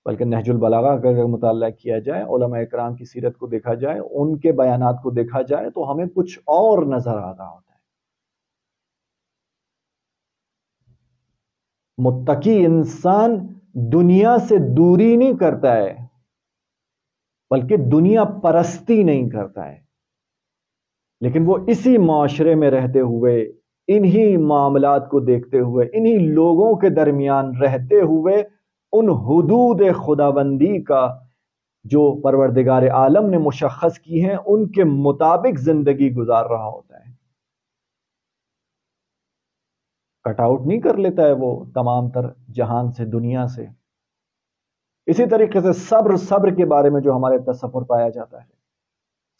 بلکہ نہج البلاغہ کا اگر مطالعہ کیا جائے، علماء اکرام کی سیرت کو دیکھا جائے، ان کے بیانات کو دیکھا جائے تو ہمیں کچھ اور نظر آ رہا ہوتا ہے۔ متقی انسان دنیا سے دوری نہیں کرتا ہے بلکہ دنیا پرستی نہیں کرتا ہے، لیکن وہ اسی معاشرے میں رہتے ہوئے، انہی معاملات کو دیکھتے ہوئے، انہی لوگوں کے درمیان رہتے ہوئے ان حدود خداوندی کا جو پروردگار عالم نے مشخص کی ہیں ان کے مطابق زندگی گزار رہا ہوتا ہے۔ کٹ آؤٹ نہیں کر لیتا ہے وہ تمام تر جہان سے، دنیا سے۔ اسی طریقے سے صبر کے بارے میں جو ہمارے تصور پایا جاتا ہے،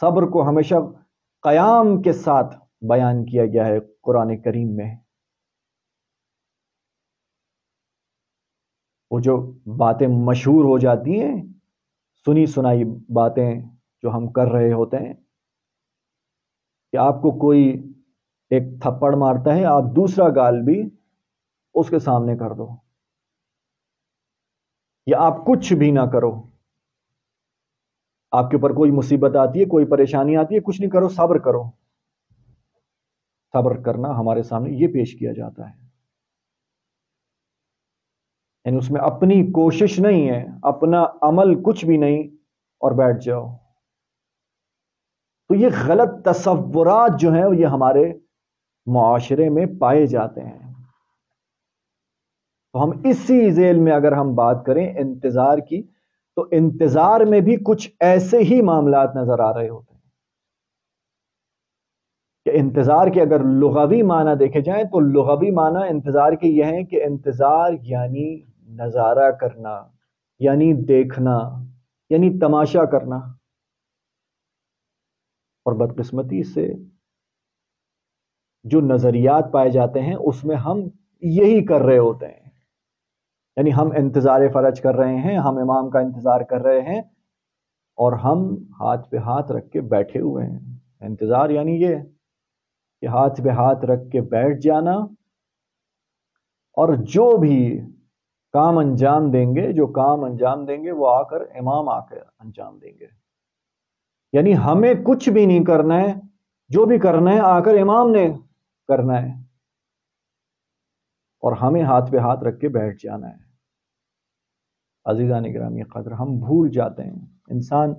صبر کو ہمیشہ قیام کے ساتھ بیان کیا گیا ہے قرآن کریم میں۔ وہ جو باتیں مشہور ہو جاتی ہیں، سنی سنائی باتیں جو ہم کر رہے ہوتے ہیں، کہ آپ کو کوئی ایک تھپڑ مارتا ہے، آپ دوسرا گال بھی اس کے سامنے کر دو، یا آپ کچھ بھی نہ کرو، آپ کے اوپر کوئی مصیبت آتی ہے، کوئی پریشانی آتی ہے، کچھ نہیں کرو، صبر کرو۔ صبر کرنا ہمارے سامنے یہ پیش کیا جاتا ہے، یعنی اس میں اپنی کوشش نہیں ہے، اپنا عمل کچھ بھی نہیں اور بیٹھ جاؤ۔ تو یہ غلط تصورات جو ہیں یہ ہمارے معاشرے میں پائے جاتے ہیں۔ تو ہم اسی ذیل میں اگر ہم بات کریں انتظار کی، تو انتظار میں بھی کچھ ایسے ہی معاملات نظر آ رہے ہوتے ہیں کہ انتظار کے اگر لغوی معنی دیکھے جائیں تو لغوی معنی انتظار کے یہ ہیں کہ انتظار یعنی نظارہ کرنا، یعنی دیکھنا، یعنی تماشا کرنا۔ اور بدقسمتی سے جو نظریات پائے جاتے ہیں اس میں ہم یہی کر رہے ہوتے ہیں، یعنی ہم انتظار فرج کر رہے ہیں، ہم امام کا انتظار کر رہے ہیں اور ہم ہاتھ پہ ہاتھ رکھ کے بیٹھے ہوئے ہیں. انتظار یعنی یہ کہ ہاتھ پہ ہاتھ رکھ کے بیٹھ جانا، اور جو بھی کام انجام دیں گے، جو کام انجام دیں گے وہ آ کر امام آ کر انجام دیں گے. یعنی ہمیں کچھ بھی نہیں کرنا ہے، جو بھی کرنا ہے آ کر امام نے کرنا ہے، اور ہمیں ہاتھ پہ ہاتھ رکھ کے بیٹھ جانا ہے. عزیزان گرامی قدر، ہم بھول جاتے ہیں، انسان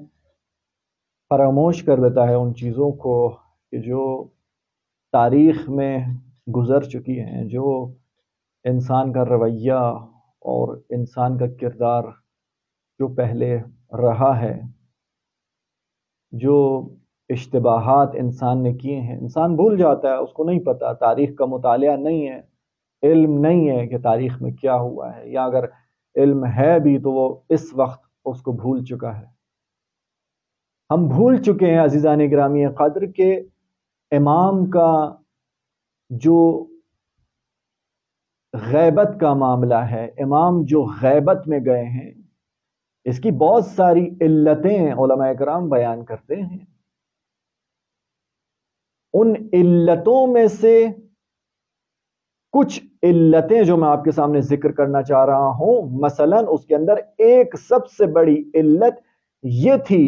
فراموش کر دیتا ہے ان چیزوں کو کہ جو تاریخ میں گزر چکی ہیں، جو انسان کا رویہ اور انسان کا کردار جو پہلے رہا ہے، جو اشتباہات انسان نے کیے ہیں. انسان بھول جاتا ہے، اس کو نہیں پتا، تاریخ کا مطالعہ نہیں ہے، علم نہیں ہے کہ تاریخ میں کیا ہوا ہے، یا اگر علم ہے بھی تو وہ اس وقت اس کو بھول چکا ہے. ہم بھول چکے ہیں عزیزان گرامی قدر کہ امام کا جو غیبت کا معاملہ ہے، امام جو غیبت میں گئے ہیں، اس کی بہت ساری علتیں علماء کرام بیان کرتے ہیں. ان علتوں میں سے کچھ علتیں جو میں آپ کے سامنے ذکر کرنا چاہ رہا ہوں، مثلا اس کے اندر ایک سب سے بڑی علت یہ تھی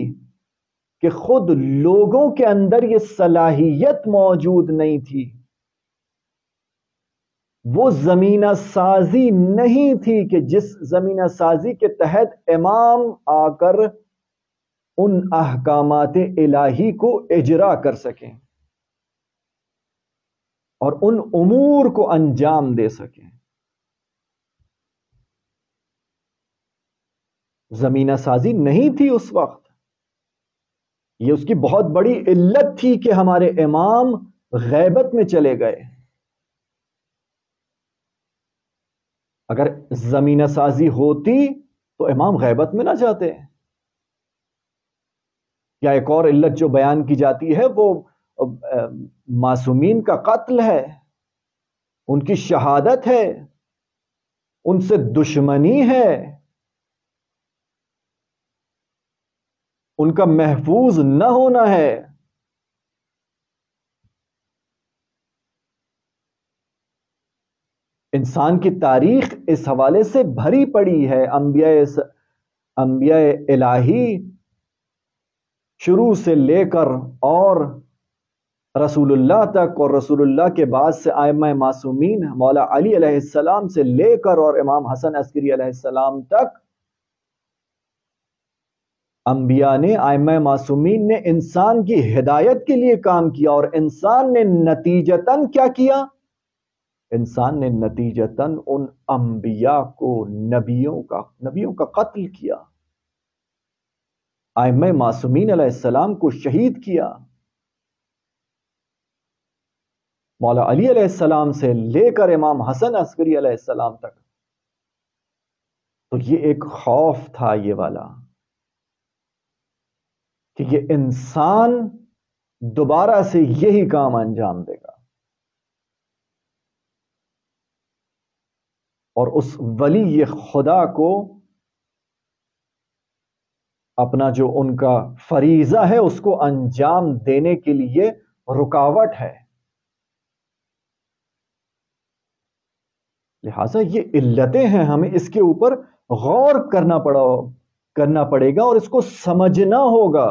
کہ خود لوگوں کے اندر یہ صلاحیت موجود نہیں تھی، وہ زمینہ سازی نہیں تھی کہ جس زمینہ سازی کے تحت امام آ کر ان احکامات الہی کو اجرا کر سکیں اور ان امور کو انجام دے سکیں. زمینہ سازی نہیں تھی اس وقت. یہ اس کی بہت بڑی علت تھی کہ ہمارے امام غیبت میں چلے گئے. اگر زمینہ سازی ہوتی تو امام غیبت میں نہ جاتے. یا ایک اور علت جو بیان کی جاتی ہے وہ معصومین کا قتل ہے، ان کی شہادت ہے، ان سے دشمنی ہے، ان کا محفوظ نہ ہونا ہے. انسان کی تاریخ اس حوالے سے بھری پڑی ہے. انبیاء الہی شروع سے لے کر اور رسول اللہ تک، اور رسول اللہ کے بعد سے ائمہ معصومین مولا علی علیہ السلام سے لے کر اور امام حسن عسکری علیہ السلام تک، انبیاء نے، ائمہ معصومین نے انسان کی ہدایت کے لیے کام کیا، اور انسان نے نتیجتاً کیا کیا؟ انسان نے نتیجتاً ان انبیاء کو، نبیوں کا قتل کیا، ائمہ معصومین علیہ السلام کو شہید کیا. مولا علی علیہ السلام سے لے کر امام حسن عسکری علیہ السلام تک. تو یہ ایک خوف تھا یہ والا کہ یہ انسان دوبارہ سے یہی کام انجام دے گا، اور اس ولی خدا کو اپنا جو ان کا فریضہ ہے اس کو انجام دینے کے لیے رکاوٹ ہے. لہذا یہ علتیں ہیں، ہمیں اس کے اوپر غور کرنا پڑے گا اور اس کو سمجھنا ہوگا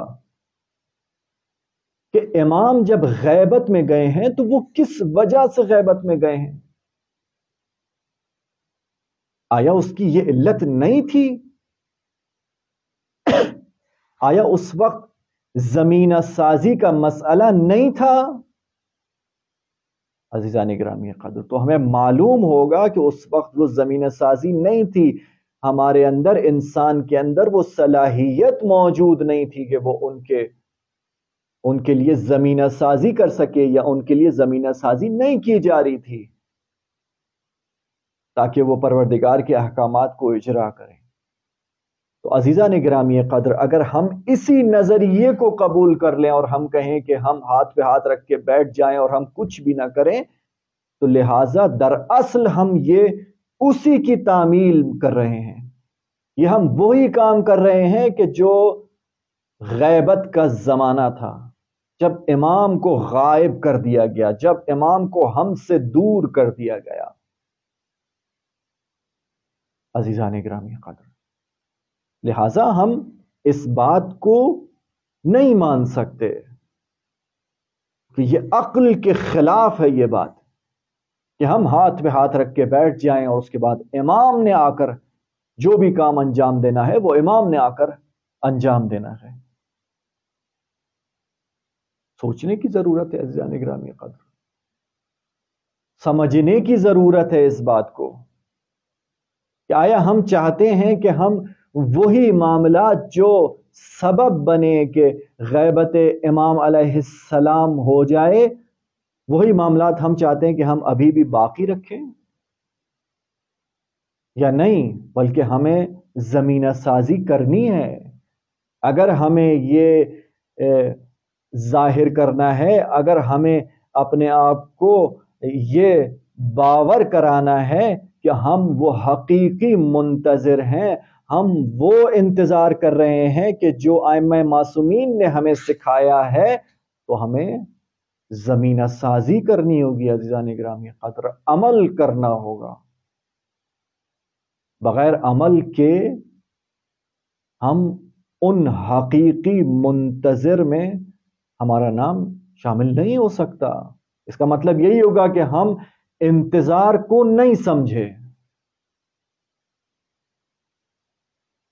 کہ امام جب غیبت میں گئے ہیں تو وہ کس وجہ سے غیبت میں گئے ہیں. آیا اس کی یہ علت نہیں تھی؟ آیا اس وقت زمینہ سازی کا مسئلہ نہیں تھا؟ عزیزان گرامی قدر، تو ہمیں معلوم ہوگا کہ اس وقت وہ زمینہ سازی نہیں تھی. ہمارے اندر، انسان کے اندر وہ صلاحیت موجود نہیں تھی کہ وہ ان کے لیے زمینہ سازی کر سکے، یا ان کے لیے زمینہ سازی نہیں کی جا رہی تھی تاکہ وہ پروردگار کے احکامات کو اجرا کریں. تو عزیزان گرامی قدر، اگر ہم اسی نظریے کو قبول کر لیں اور ہم کہیں کہ ہم ہاتھ پہ ہاتھ رکھ کے بیٹھ جائیں اور ہم کچھ بھی نہ کریں، تو لہٰذا دراصل ہم یہ اسی کی تعمیل کر رہے ہیں. یہ ہم وہی کام کر رہے ہیں کہ جو غیبت کا زمانہ تھا، جب امام کو غائب کر دیا گیا، جب امام کو ہم سے دور کر دیا گیا. عزیزان گرامی قدر، لہذا ہم اس بات کو نہیں مان سکتے کہ یہ عقل کے خلاف ہے یہ بات کہ ہم ہاتھ پہ ہاتھ رکھ کے بیٹھ جائیں اور اس کے بعد امام نے آ کر جو بھی کام انجام دینا ہے وہ امام نے آ کر انجام دینا ہے. سوچنے کی ضرورت ہے عزیزان گرامی قدر، سمجھنے کی ضرورت ہے اس بات کو کہ آیا ہم چاہتے ہیں کہ ہم وہی معاملات جو سبب بنے کہ غیبت امام علیہ السلام ہو جائے، وہی معاملات ہم چاہتے ہیں کہ ہم ابھی بھی باقی رکھیں، یا نہیں بلکہ ہمیں زمینہ سازی کرنی ہے. اگر ہمیں یہ ظاہر کرنا ہے، اگر ہمیں اپنے آپ کو یہ باور کرانا ہے کہ ہم وہ حقیقی منتظر ہیں، ہم وہ انتظار کر رہے ہیں کہ جو ائمہ معصومین نے ہمیں سکھایا ہے، تو ہمیں زمینہ سازی کرنی ہوگی عزیزان گرامی قدر، عمل کرنا ہوگا. بغیر عمل کے ہم ان حقیقی منتظر میں ہمارا نام شامل نہیں ہو سکتا. اس کا مطلب یہی ہوگا کہ ہم انتظار کو نہیں سمجھے،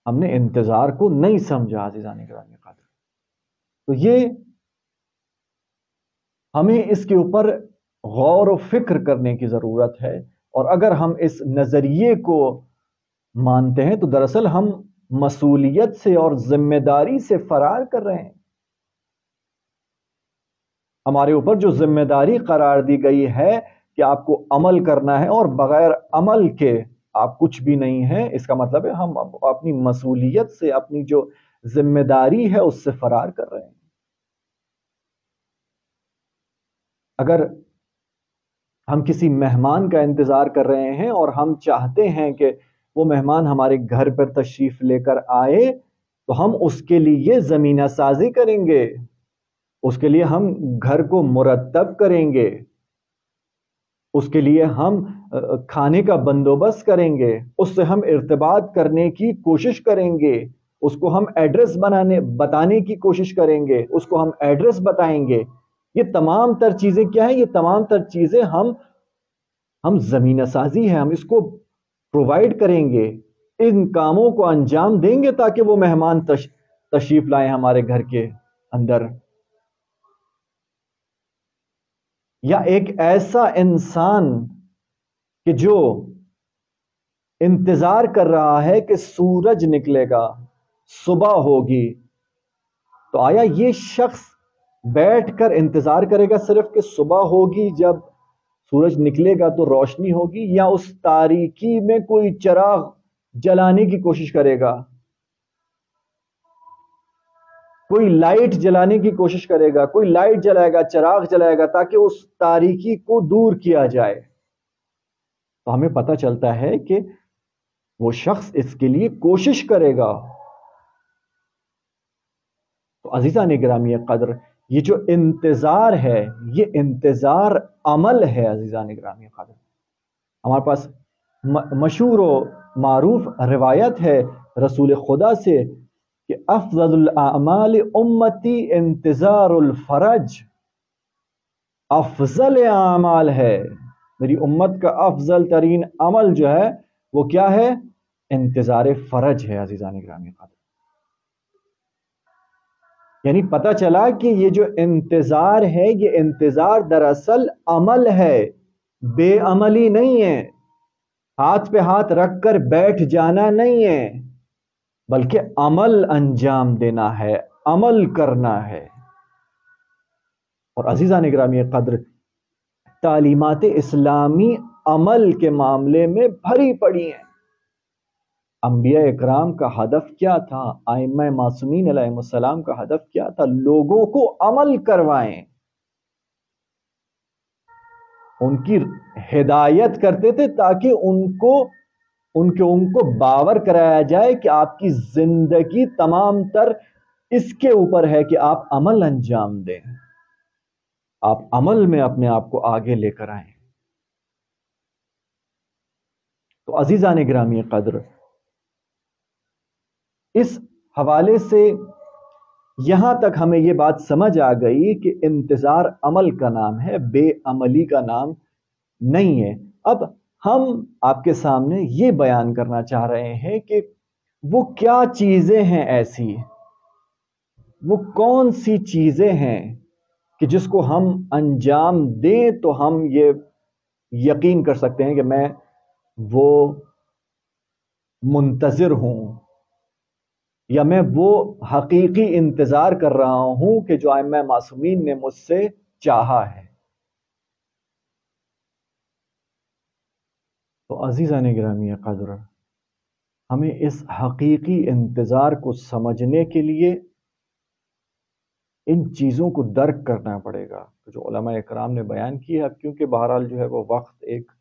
ہم نے انتظار کو نہیں سمجھا عزیزان گرامی قدر. تو یہ ہمیں اس کے اوپر غور و فکر کرنے کی ضرورت ہے، اور اگر ہم اس نظریے کو مانتے ہیں تو دراصل ہم مسئولیت سے اور ذمہ داری سے فرار کر رہے ہیں. ہمارے اوپر جو ذمہ داری قرار دی گئی ہے کہ آپ کو عمل کرنا ہے اور بغیر عمل کے آپ کچھ بھی نہیں ہیں، اس کا مطلب ہے ہم اپنی مسئولیت سے، اپنی جو ذمہ داری ہے اس سے فرار کر رہے ہیں. اگر ہم کسی مہمان کا انتظار کر رہے ہیں اور ہم چاہتے ہیں کہ وہ مہمان ہمارے گھر پر تشریف لے کر آئے، تو ہم اس کے لیے زمینہ سازی کریں گے، اس کے لیے ہم گھر کو مرتب کریں گے، اس کے لیے ہم کھانے کا بندوبست کریں گے، اس سے ہم ارتباط کرنے کی کوشش کریں گے، اس کو ہم ایڈریس بتانے کی کوشش کریں گے، اس کو ہم ایڈریس بتائیں گے. یہ تمام تر چیزیں کیا ہیں؟ یہ تمام تر چیزیں ہم زمینہ سازی ہے، ہم اس کو پرووائڈ کریں گے، ان کاموں کو انجام دیں گے تاکہ وہ مہمان تشریف لائیں ہمارے گھر کے اندر. یا ایک ایسا انسان کہ جو انتظار کر رہا ہے کہ سورج نکلے گا، صبح ہوگی، تو آیا یہ شخص بیٹھ کر انتظار کرے گا صرف کہ صبح ہوگی، جب سورج نکلے گا تو روشنی ہوگی، یا اس تاریکی میں کوئی چراغ جلانے کی کوشش کرے گا، کوئی لائٹ جلانے کی کوشش کرے گا، کوئی لائٹ جلائے گا، چراغ جلائے گا تاکہ اس تاریکی کو دور کیا جائے؟ تو ہمیں پتہ چلتا ہے کہ وہ شخص اس کے لیے کوشش کرے گا. تو عزیزان گرامی قدر، یہ جو انتظار ہے یہ انتظار عمل ہے عزیزان گرامی قدر. ہمارے پاس مشہور و معروف روایت ہے رسول خدا سے کہ افضل الاعمال امتی انتظار الفرج. افضل اعمال ہے، میری امت کا افضل ترین عمل جو ہے وہ کیا ہے؟ انتظار فرج ہے عزیزان گرامی قدر. یعنی پتہ چلا کہ یہ جو انتظار ہے یہ انتظار دراصل عمل ہے، بے عملی نہیں ہے، ہاتھ پہ ہاتھ رکھ کر بیٹھ جانا نہیں ہے، بلکہ عمل انجام دینا ہے، عمل کرنا ہے. اور عزیزان گرامی قدر، تعلیمات اسلامی عمل کے معاملے میں بھری پڑی ہیں. انبیاء اکرام کا ہدف کیا تھا؟ ائمہ معصومین علیہ السلام کا ہدف کیا تھا؟ لوگوں کو عمل کروائیں، ان کی ہدایت کرتے تھے تاکہ ان کو ان کو باور کرایا جائے کہ آپ کی زندگی تمام تر اس کے اوپر ہے کہ آپ عمل انجام دیں، آپ عمل میں اپنے آپ کو آگے لے کر آئیں۔ تو عزیزان گرامی قدر، اس حوالے سے یہاں تک ہمیں یہ بات سمجھ آ گئی کہ انتظار عمل کا نام ہے، بے عملی کا نام نہیں ہے۔ اب ہم آپ کے سامنے یہ بیان کرنا چاہ رہے ہیں کہ وہ کیا چیزیں ہیں ایسی، وہ کون سی چیزیں ہیں کہ جس کو ہم انجام دیں تو ہم یہ یقین کر سکتے ہیں کہ میں وہ منتظر ہوں، یا میں وہ حقیقی انتظار کر رہا ہوں کہ جو ائمہ معصومین نے مجھ سے چاہا ہے۔ تو عزیزان گرامی قدر، ہمیں اس حقیقی انتظار کو سمجھنے کے لیے ان چیزوں کو درک کرنا پڑے گا جو علماء اکرام نے بیان کی ہے۔ اب کیونکہ بہرحال جو ہے وہ وقت ایک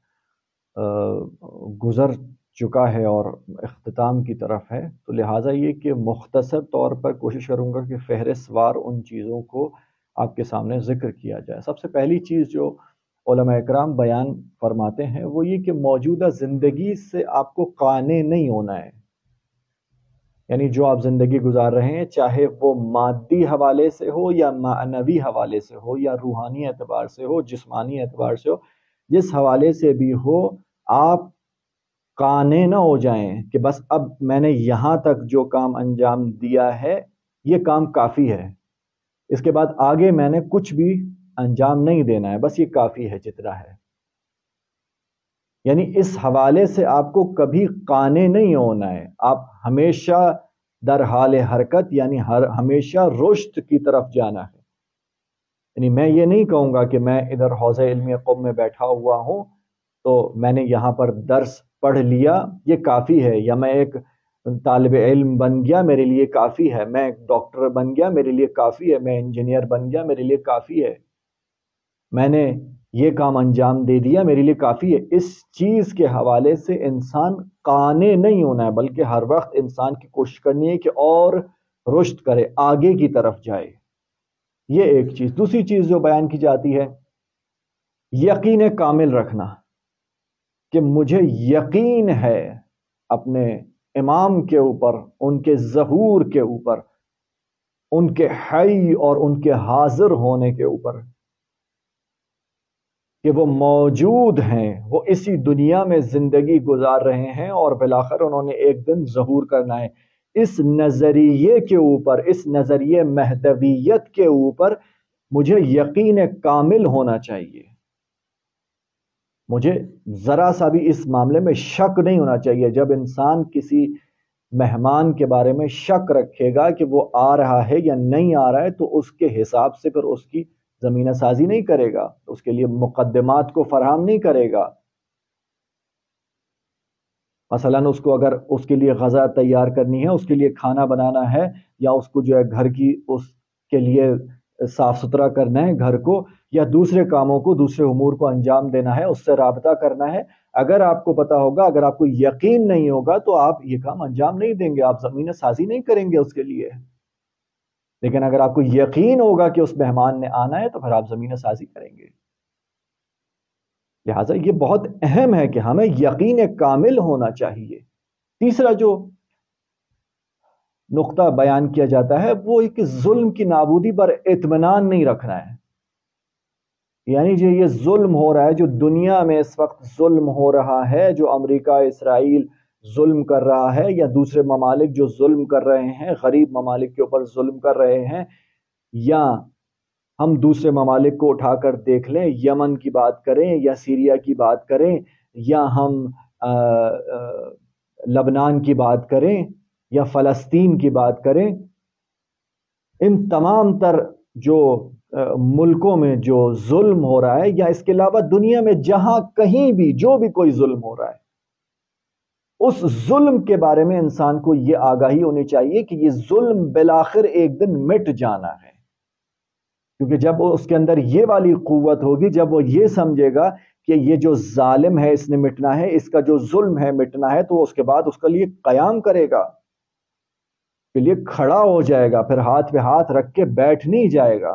گزر چکا ہے اور اختتام کی طرف ہے، تو لہٰذا یہ کہ مختصر طور پر کوشش کروں گا کہ فہرست وار ان چیزوں کو آپ کے سامنے ذکر کیا جائے۔ سب سے پہلی چیز جو علماء اکرام بیان فرماتے ہیں وہ یہ کہ موجودہ زندگی سے آپ کو قانع نہیں ہونا ہے، یعنی جو آپ زندگی گزار رہے ہیں چاہے وہ مادی حوالے سے ہو یا معنوی حوالے سے ہو یا روحانی اعتبار سے ہو، جسمانی اعتبار سے ہو، جس حوالے سے بھی ہو، آپ قانع نہ ہو جائیں کہ بس اب میں نے یہاں تک جو کام انجام دیا ہے یہ کام کافی ہے، اس کے بعد آگے میں نے کچھ بھی انجام نہیں دینا ہے، بس یہ کافی ہے جتنا ہے۔ یعنی اس حوالے سے آپ کو کبھی قانع نہیں ہونا ہے، آپ ہمیشہ در حال حرکت، یعنی ہمیشہ رشد کی طرف جانا ہے۔ یعنی میں یہ نہیں کہوں گا کہ میں ادھر حوزہ علمی قم میں بیٹھا ہوا ہوں تو میں نے یہاں پر درس پڑھ لیا یہ کافی ہے، یا میں ایک طالب علم بن گیا میرے لیے کافی ہے، میں ایک ڈاکٹر بن گیا میرے لیے کافی ہے، میں انجینئر بن گیا میرے لیے کافی ہے، میں نے یہ کام انجام دے دیا میرے لیے کافی ہے۔ اس چیز کے حوالے سے انسان قانع نہیں ہونا ہے، بلکہ ہر وقت انسان کی کوشش کرنی ہے کہ اور رشد کرے، آگے کی طرف جائے۔ یہ ایک چیز۔ دوسری چیز جو بیان کی جاتی ہے یقین کامل رکھنا، کہ مجھے یقین ہے اپنے امام کے اوپر، ان کے ظہور کے اوپر، ان کے حی اور ان کے حاضر ہونے کے اوپر، کہ وہ موجود ہیں، وہ اسی دنیا میں زندگی گزار رہے ہیں اور بالآخر انہوں نے ایک دن ظہور کرنا ہے۔ اس نظریے کے اوپر، اس نظریے مہدویت کے اوپر مجھے یقین کامل ہونا چاہیے، مجھے ذرا سا بھی اس معاملے میں شک نہیں ہونا چاہیے۔ جب انسان کسی مہمان کے بارے میں شک رکھے گا کہ وہ آ رہا ہے یا نہیں آ رہا ہے تو اس کے حساب سے پھر اس کی زمینہ سازی نہیں کرے گا، اس کے لیے مقدمات کو فراہم نہیں کرے گا۔ مثلا اس کو اگر اس کے لیے غذا تیار کرنی ہے، اس کے لیے کھانا بنانا ہے، یا اس کو جو ہے گھر کی اس کے لیے صاف ستھرا کرنا ہے گھر کو، یا دوسرے کاموں کو، دوسرے امور کو انجام دینا ہے، اس سے رابطہ کرنا ہے، اگر آپ کو پتا ہوگا، اگر آپ کو یقین نہیں ہوگا تو آپ یہ کام انجام نہیں دیں گے، آپ زمینہ سازی نہیں کریں گے اس کے لیے۔ لیکن اگر آپ کو یقین ہوگا کہ اس مہمان نے آنا ہے تو پھر آپ زمینہ سازی کریں گے۔ لہٰذا یہ بہت اہم ہے کہ ہمیں یقین کامل ہونا چاہیے۔ تیسرا جو نقطہ بیان کیا جاتا ہے وہ ہے کہ ظلم کی نابودی پر اطمینان نہیں رکھنا ہے، یعنی جو یہ ظلم ہو رہا ہے، جو دنیا میں اس وقت ظلم ہو رہا ہے، جو امریکہ، اسرائیل ظلم کر رہا ہے، یا دوسرے ممالک جو ظلم کر رہے ہیں، غریب ممالک کے اوپر ظلم کر رہے ہیں، یا ہم دوسرے ممالک کو اٹھا کر دیکھ لیں، یمن کی بات کریں یا سیریا کی بات کریں، یا ہم لبنان کی بات کریں یا فلسطین کی بات کریں، ان تمام تر جو ملکوں میں جو ظلم ہو رہا ہے، یا اس کے علاوہ دنیا میں جہاں کہیں بھی جو بھی کوئی ظلم ہو رہا ہے، اس ظلم کے بارے میں انسان کو یہ آگاہی ہونی چاہیے کہ یہ ظلم بالآخر ایک دن مٹ جانا ہے، کیونکہ جب اس کے اندر یہ والی قوت ہوگی، جب وہ یہ سمجھے گا کہ یہ جو ظالم ہے اس نے مٹنا ہے، اس کا جو ظلم ہے مٹنا ہے، تو اس کے بعد اس کے لیے قیام کرے گا، کے لیے کھڑا ہو جائے گا، پھر ہاتھ پہ ہاتھ رکھ کے بیٹھ نہیں جائے گا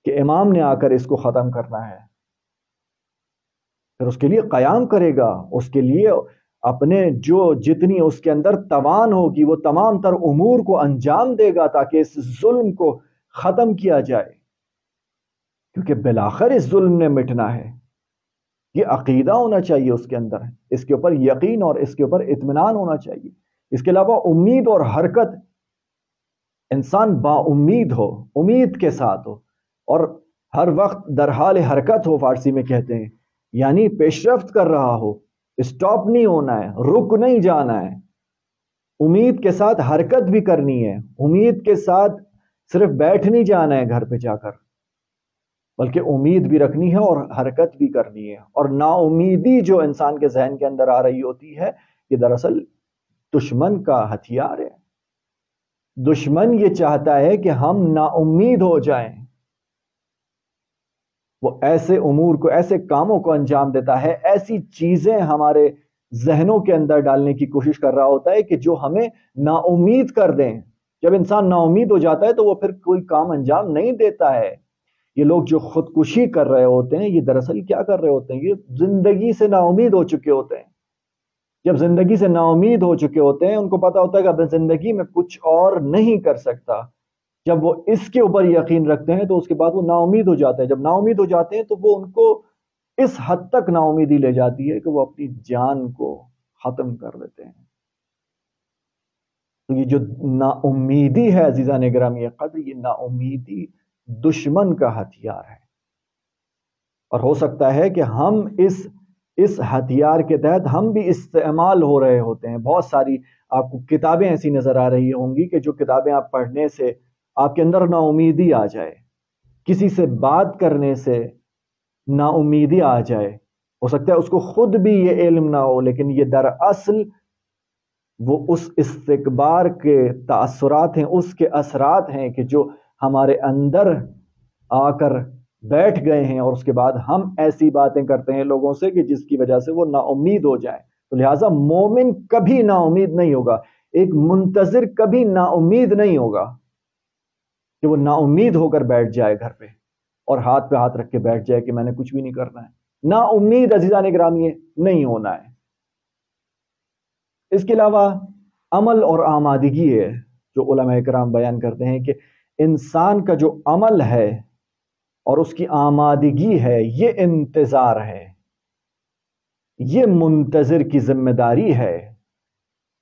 کہ امام نے آ کر اس کو ختم کرنا ہے، پھر اس کے لیے قیام کرے گا، اس کے لیے اپنے جو جتنی اس کے اندر توان ہوگی وہ تمام تر امور کو انجام دے گا تاکہ اس ظلم کو ختم کیا جائے، کیونکہ بالآخر اس ظلم نے مٹنا ہے۔ یہ عقیدہ ہونا چاہیے اس کے اندر، اس کے اوپر یقین اور اس کے اوپر اطمینان ہونا چاہیے۔ اس کے علاوہ امید اور حرکت، انسان با امید ہو، امید کے ساتھ ہو، اور ہر وقت در حال حرکت ہو، فارسی میں کہتے ہیں، یعنی پیش رفت کر رہا ہو، اسٹاپ نہیں ہونا ہے، رک نہیں جانا ہے، امید کے ساتھ حرکت بھی کرنی ہے، امید کے ساتھ صرف بیٹھ نہیں جانا ہے گھر پہ جا کر، بلکہ امید بھی رکھنی ہے اور حرکت بھی کرنی ہے۔ اور نا امیدی جو انسان کے ذہن کے اندر آ رہی ہوتی ہے، یہ دراصل دشمن کا ہتھیار ہے۔ دشمن یہ چاہتا ہے کہ ہم نا امید ہو جائیں، وہ ایسے امور کو، ایسے کاموں کو انجام دیتا ہے، ایسی چیزیں ہمارے ذہنوں کے اندر ڈالنے کی کوشش کر رہا ہوتا ہے کہ جو ہمیں نا امید کر دیں۔ جب انسان نا امید ہو جاتا ہے تو وہ پھر کوئی کام انجام نہیں دیتا ہے۔ یہ لوگ جو خودکشی کر رہے ہوتے ہیں، یہ دراصل کیا کر رہے ہوتے ہیں؟ یہ زندگی سے نا امید ہو چکے ہوتے ہیں۔ جب زندگی سے نا امید ہو چکے ہوتے ہیں، ان کو پتا ہوتا ہے کہ اب زندگی میں کچھ اور نہیں کر سکتا، جب وہ اس کے اوپر یقین رکھتے ہیں تو اس کے بعد وہ نا امید ہو جاتے ہیں۔ جب نا امید ہو جاتے ہیں تو وہ ان کو اس حد تک نا امیدی لے جاتی ہے کہ وہ اپنی جان کو ختم کر دیتے ہیں۔ تو یہ جو نا امیدی ہے عزیزان گرامی قدر، یہ نا امیدی دشمن کا ہتھیار ہے، اور ہو سکتا ہے کہ ہم اس ہتھیار کے تحت ہم بھی استعمال ہو رہے ہوتے ہیں۔ بہت ساری آپ کو کتابیں ایسی نظر آ رہی ہوں گی کہ جو کتابیں آپ پڑھنے سے آپ کے اندر نا امیدی آ جائے، کسی سے بات کرنے سے نا امیدی آ جائے، ہو سکتا ہے اس کو خود بھی یہ علم نہ ہو، لیکن یہ دراصل وہ اس استکبار کے تاثرات ہیں، اس کے اثرات ہیں کہ جو ہمارے اندر آ کر بیٹھ گئے ہیں، اور اس کے بعد ہم ایسی باتیں کرتے ہیں لوگوں سے کہ جس کی وجہ سے وہ نا امید ہو جائیں۔ تو لہٰذا مومن کبھی نا امید نہیں ہوگا، ایک منتظر کبھی نا امید نہیں ہوگا کہ وہ نا امید ہو کر بیٹھ جائے گھر پہ اور ہاتھ پہ ہاتھ رکھ کے بیٹھ جائے کہ میں نے کچھ بھی نہیں کرنا ہے۔ نا امید عزیزان گرامی نہیں ہونا ہے۔ اس کے علاوہ عمل اور آمادگی ہے، جو علماء کرام بیان کرتے ہیں کہ انسان کا جو عمل ہے اور اس کی آمادگی ہے، یہ انتظار ہے، یہ منتظر کی ذمہ داری ہے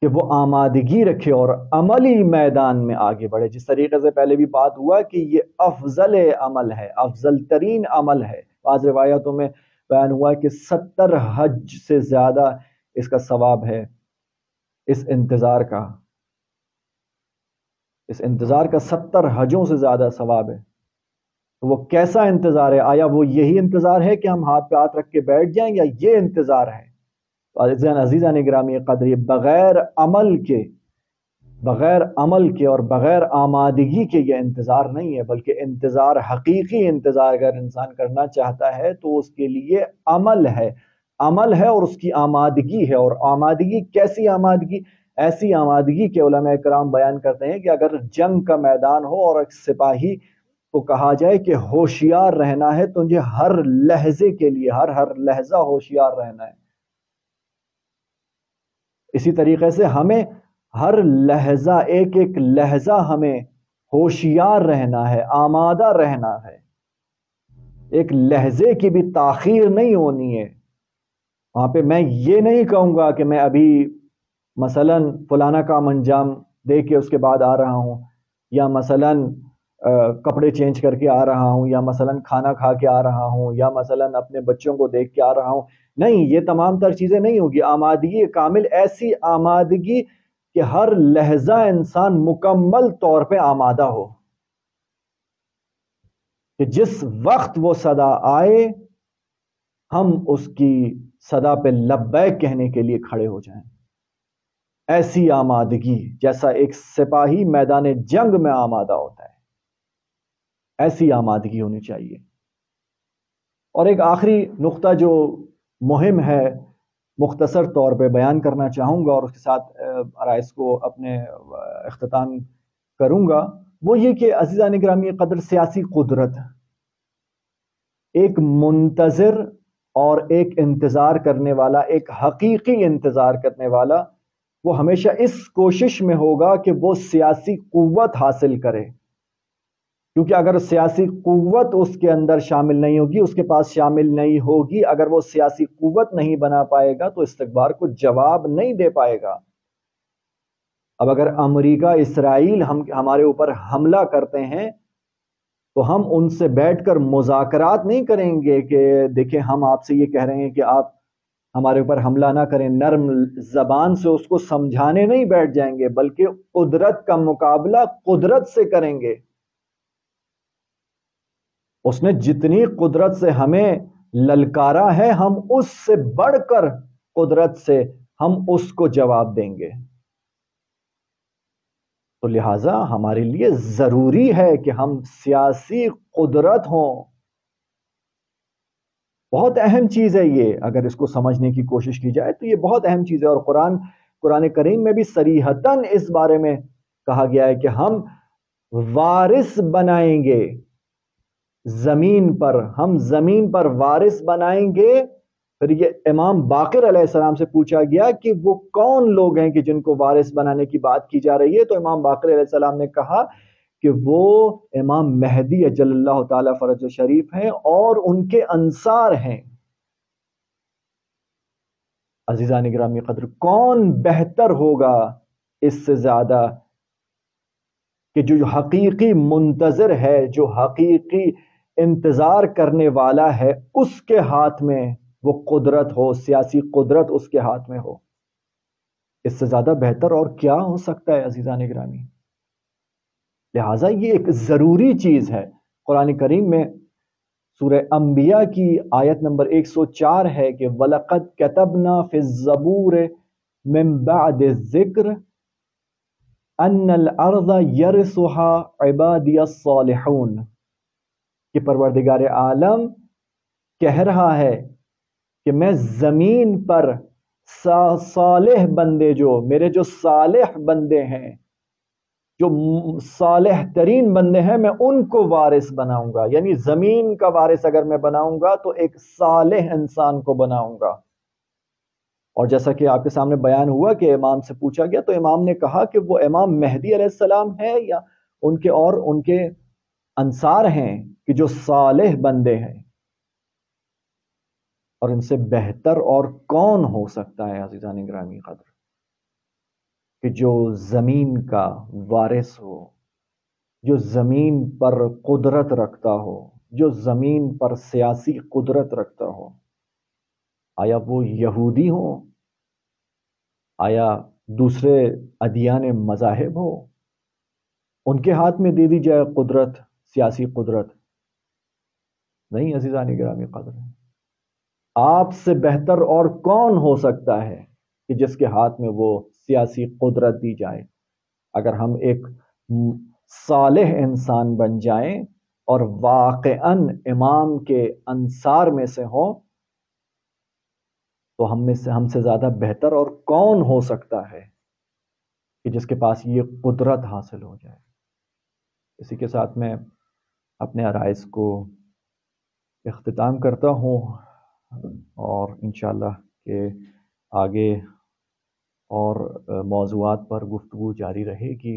کہ وہ آمادگی رکھے اور عملی میدان میں آگے بڑھے۔ جس طریقے سے پہلے بھی بات ہوا کہ یہ افضل عمل ہے، افضل ترین عمل ہے۔ بعض روایتوں میں بیان ہوا کہ 70 حج سے زیادہ اس کا ثواب ہے، اس انتظار کا 70 حجوں سے زیادہ ثواب ہے۔ تو وہ کیسا انتظار ہے؟ آیا وہ یہی انتظار ہے کہ ہم ہاتھ پہ ہاتھ رکھ کے بیٹھ جائیں، یا یہ انتظار ہے؟ تو عزیزان گرامی قدر، بغیر عمل کے اور بغیر آمادگی کے یہ انتظار نہیں ہے، بلکہ انتظار، حقیقی انتظار اگر انسان کرنا چاہتا ہے تو اس کے لیے عمل ہے اور اس کی آمادگی ہے۔ اور آمادگی کیسی آمادگی؟ ایسی آمادگی کے علماء کرام بیان کرتے ہیں کہ اگر جنگ کا میدان ہو اور ایک سپاہی کو کہا جائے کہ ہوشیار رہنا ہے، تو تجھے ہر لحظے کے لیے ہر لحظہ ہوشیار رہنا ہے۔ اسی طریقے سے ہمیں ہر لحظہ، ایک لحظہ ہمیں ہوشیار رہنا ہے، آمادہ رہنا ہے۔ ایک لحظے کی بھی تاخیر نہیں ہونی ہے۔ وہاں پہ میں یہ نہیں کہوں گا کہ میں ابھی مثلاً فلانا کام انجام دے کے اس کے بعد آ رہا ہوں، یا مثلاً کپڑے چینج کر کے آ رہا ہوں، یا مثلاً کھانا کھا کے آ رہا ہوں، یا مثلاً اپنے بچوں کو دیکھ کے آ رہا ہوں۔ نہیں، یہ تمام تر چیزیں نہیں ہوگی۔ آمادگی کامل، ایسی آمادگی کہ ہر لحظہ انسان مکمل طور پہ آمادہ ہو، کہ جس وقت وہ صدا آئے ہم اس کی صدا پہ لبیک کہنے کے لیے کھڑے ہو جائیں۔ ایسی آمادگی جیسا ایک سپاہی میدان جنگ میں آمادہ ہوتا ہے، ایسی آمادگی ہونی چاہیے۔ اور ایک آخری نقطہ جو مہم ہے، مختصر طور پہ بیان کرنا چاہوں گا اور اس کے ساتھ آرائز کو اپنے اختتام کروں گا، وہ یہ کہ عزیزان گرامی قدر، سیاسی قدرت ایک منتظر اور ایک انتظار کرنے والا، ایک حقیقی انتظار کرنے والا، وہ ہمیشہ اس کوشش میں ہوگا کہ وہ سیاسی قوت حاصل کرے، کیونکہ اگر سیاسی قوت اس کے اندر شامل نہیں ہوگی، اس کے پاس شامل نہیں ہوگی، اگر وہ سیاسی قوت نہیں بنا پائے گا تو استکبار کو جواب نہیں دے پائے گا۔ اب اگر امریکہ، اسرائیل ہمارے اوپر حملہ کرتے ہیں تو ہم ان سے بیٹھ کر مذاکرات نہیں کریں گے کہ دیکھیں ہم آپ سے یہ کہہ رہے ہیں کہ آپ ہمارے اوپر حملہ نہ کریں، نرم زبان سے اس کو سمجھانے نہیں بیٹھ جائیں گے، بلکہ قدرت کا مقابلہ قدرت سے کریں گے۔ اس نے جتنی قدرت سے ہمیں للکارا ہے، ہم اس سے بڑھ کر قدرت سے ہم اس کو جواب دیں گے۔ تو لہٰذا ہمارے لیے ضروری ہے کہ ہم سیاسی قدرت ہوں۔ بہت اہم چیز ہے یہ، اگر اس کو سمجھنے کی کوشش کی جائے تو یہ بہت اہم چیز ہے، اور قرآن کریم میں بھی صریحتاً اس بارے میں کہا گیا ہے کہ ہم وارث بنائیں گے زمین پر، ہم زمین پر وارث بنائیں گے۔ پھر یہ امام باقر علیہ السلام سے پوچھا گیا کہ وہ کون لوگ ہیں کہ جن کو وارث بنانے کی بات کی جا رہی ہے، تو امام باقر علیہ السلام نے کہا کہ وہ امام مہدی اجل اللہ تعالی فرج شریف ہیں اور ان کے انصار ہیں۔ عزیزان گرامی قدر، کون بہتر ہوگا اس سے زیادہ کہ جو حقیقی منتظر ہے، جو حقیقی انتظار کرنے والا ہے، اس کے ہاتھ میں وہ قدرت ہو، سیاسی قدرت اس کے ہاتھ میں ہو۔ اس سے زیادہ بہتر اور کیا ہو سکتا ہے عزیزان گرامی؟ لہٰذا یہ ایک ضروری چیز ہے۔ قرآن کریم میں سورہ انبیاء کی آیت نمبر 104 ہے کہ وَلَقَدْ كَتَبْنَا فِي الزَّبُورِ مِن بَعْدِ الذِّكْرِ أَنَّ الْأَرْضَ يَرِثُهَا عِبَادِيَ الصَّالِحُونَ، کہ پروردگار عالم کہہ رہا ہے کہ میں زمین پر صالح بندے، جو میرے جو صالح بندے ہیں، جو صالح ترین بندے ہیں، میں ان کو وارث بناؤں گا۔ یعنی زمین کا وارث اگر میں بناؤں گا تو ایک صالح انسان کو بناؤں گا۔ اور جیسا کہ آپ کے سامنے بیان ہوا کہ امام سے پوچھا گیا تو امام نے کہا کہ وہ امام مہدی علیہ السلام ہے یا ان کے انصار ہیں کہ جو صالح بندے ہیں۔ اور ان سے بہتر اور کون ہو سکتا ہے عزیزان گرامی قدر کہ جو زمین کا وارث ہو، جو زمین پر قدرت رکھتا ہو، جو زمین پر سیاسی قدرت رکھتا ہو۔ آیا وہ یہودی ہوں، آیا دوسرے ادیان مذاہب ہو، ان کے ہاتھ میں دے دی جائے قدرت، سیاسی قدرت؟ نہیں عزیزان گرامی قدر، آپ سے بہتر اور کون ہو سکتا ہے کہ جس کے ہاتھ میں وہ سیاسی قدرت دی جائے؟ اگر ہم ایک صالح انسان بن جائیں اور واقعاً امام کے انصار میں سے ہوں تو ہم سے زیادہ بہتر اور کون ہو سکتا ہے کہ جس کے پاس یہ قدرت حاصل ہو جائے۔ اسی کے ساتھ میں اپنے عرائض کو اختتام کرتا ہوں، اور انشاءاللہ کہ آگے اور موضوعات پر گفتگو جاری رہے گی،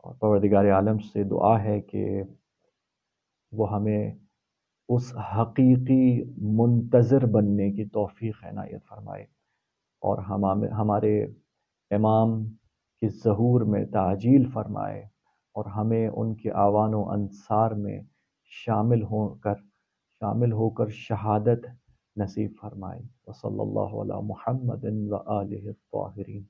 اور پروردگار عالم سے دعا ہے کہ وہ ہمیں اس حقیقی منتظر بننے کی توفیق عنایت فرمائے، اور ہمارے امام کی ظہور میں تعجیل فرمائے، اور ہمیں ان کے آوان و انصار میں شامل ہو کر شہادت نصیب فرمائے۔ وصلی اللہ علی محمد و آلہ الطاہرین۔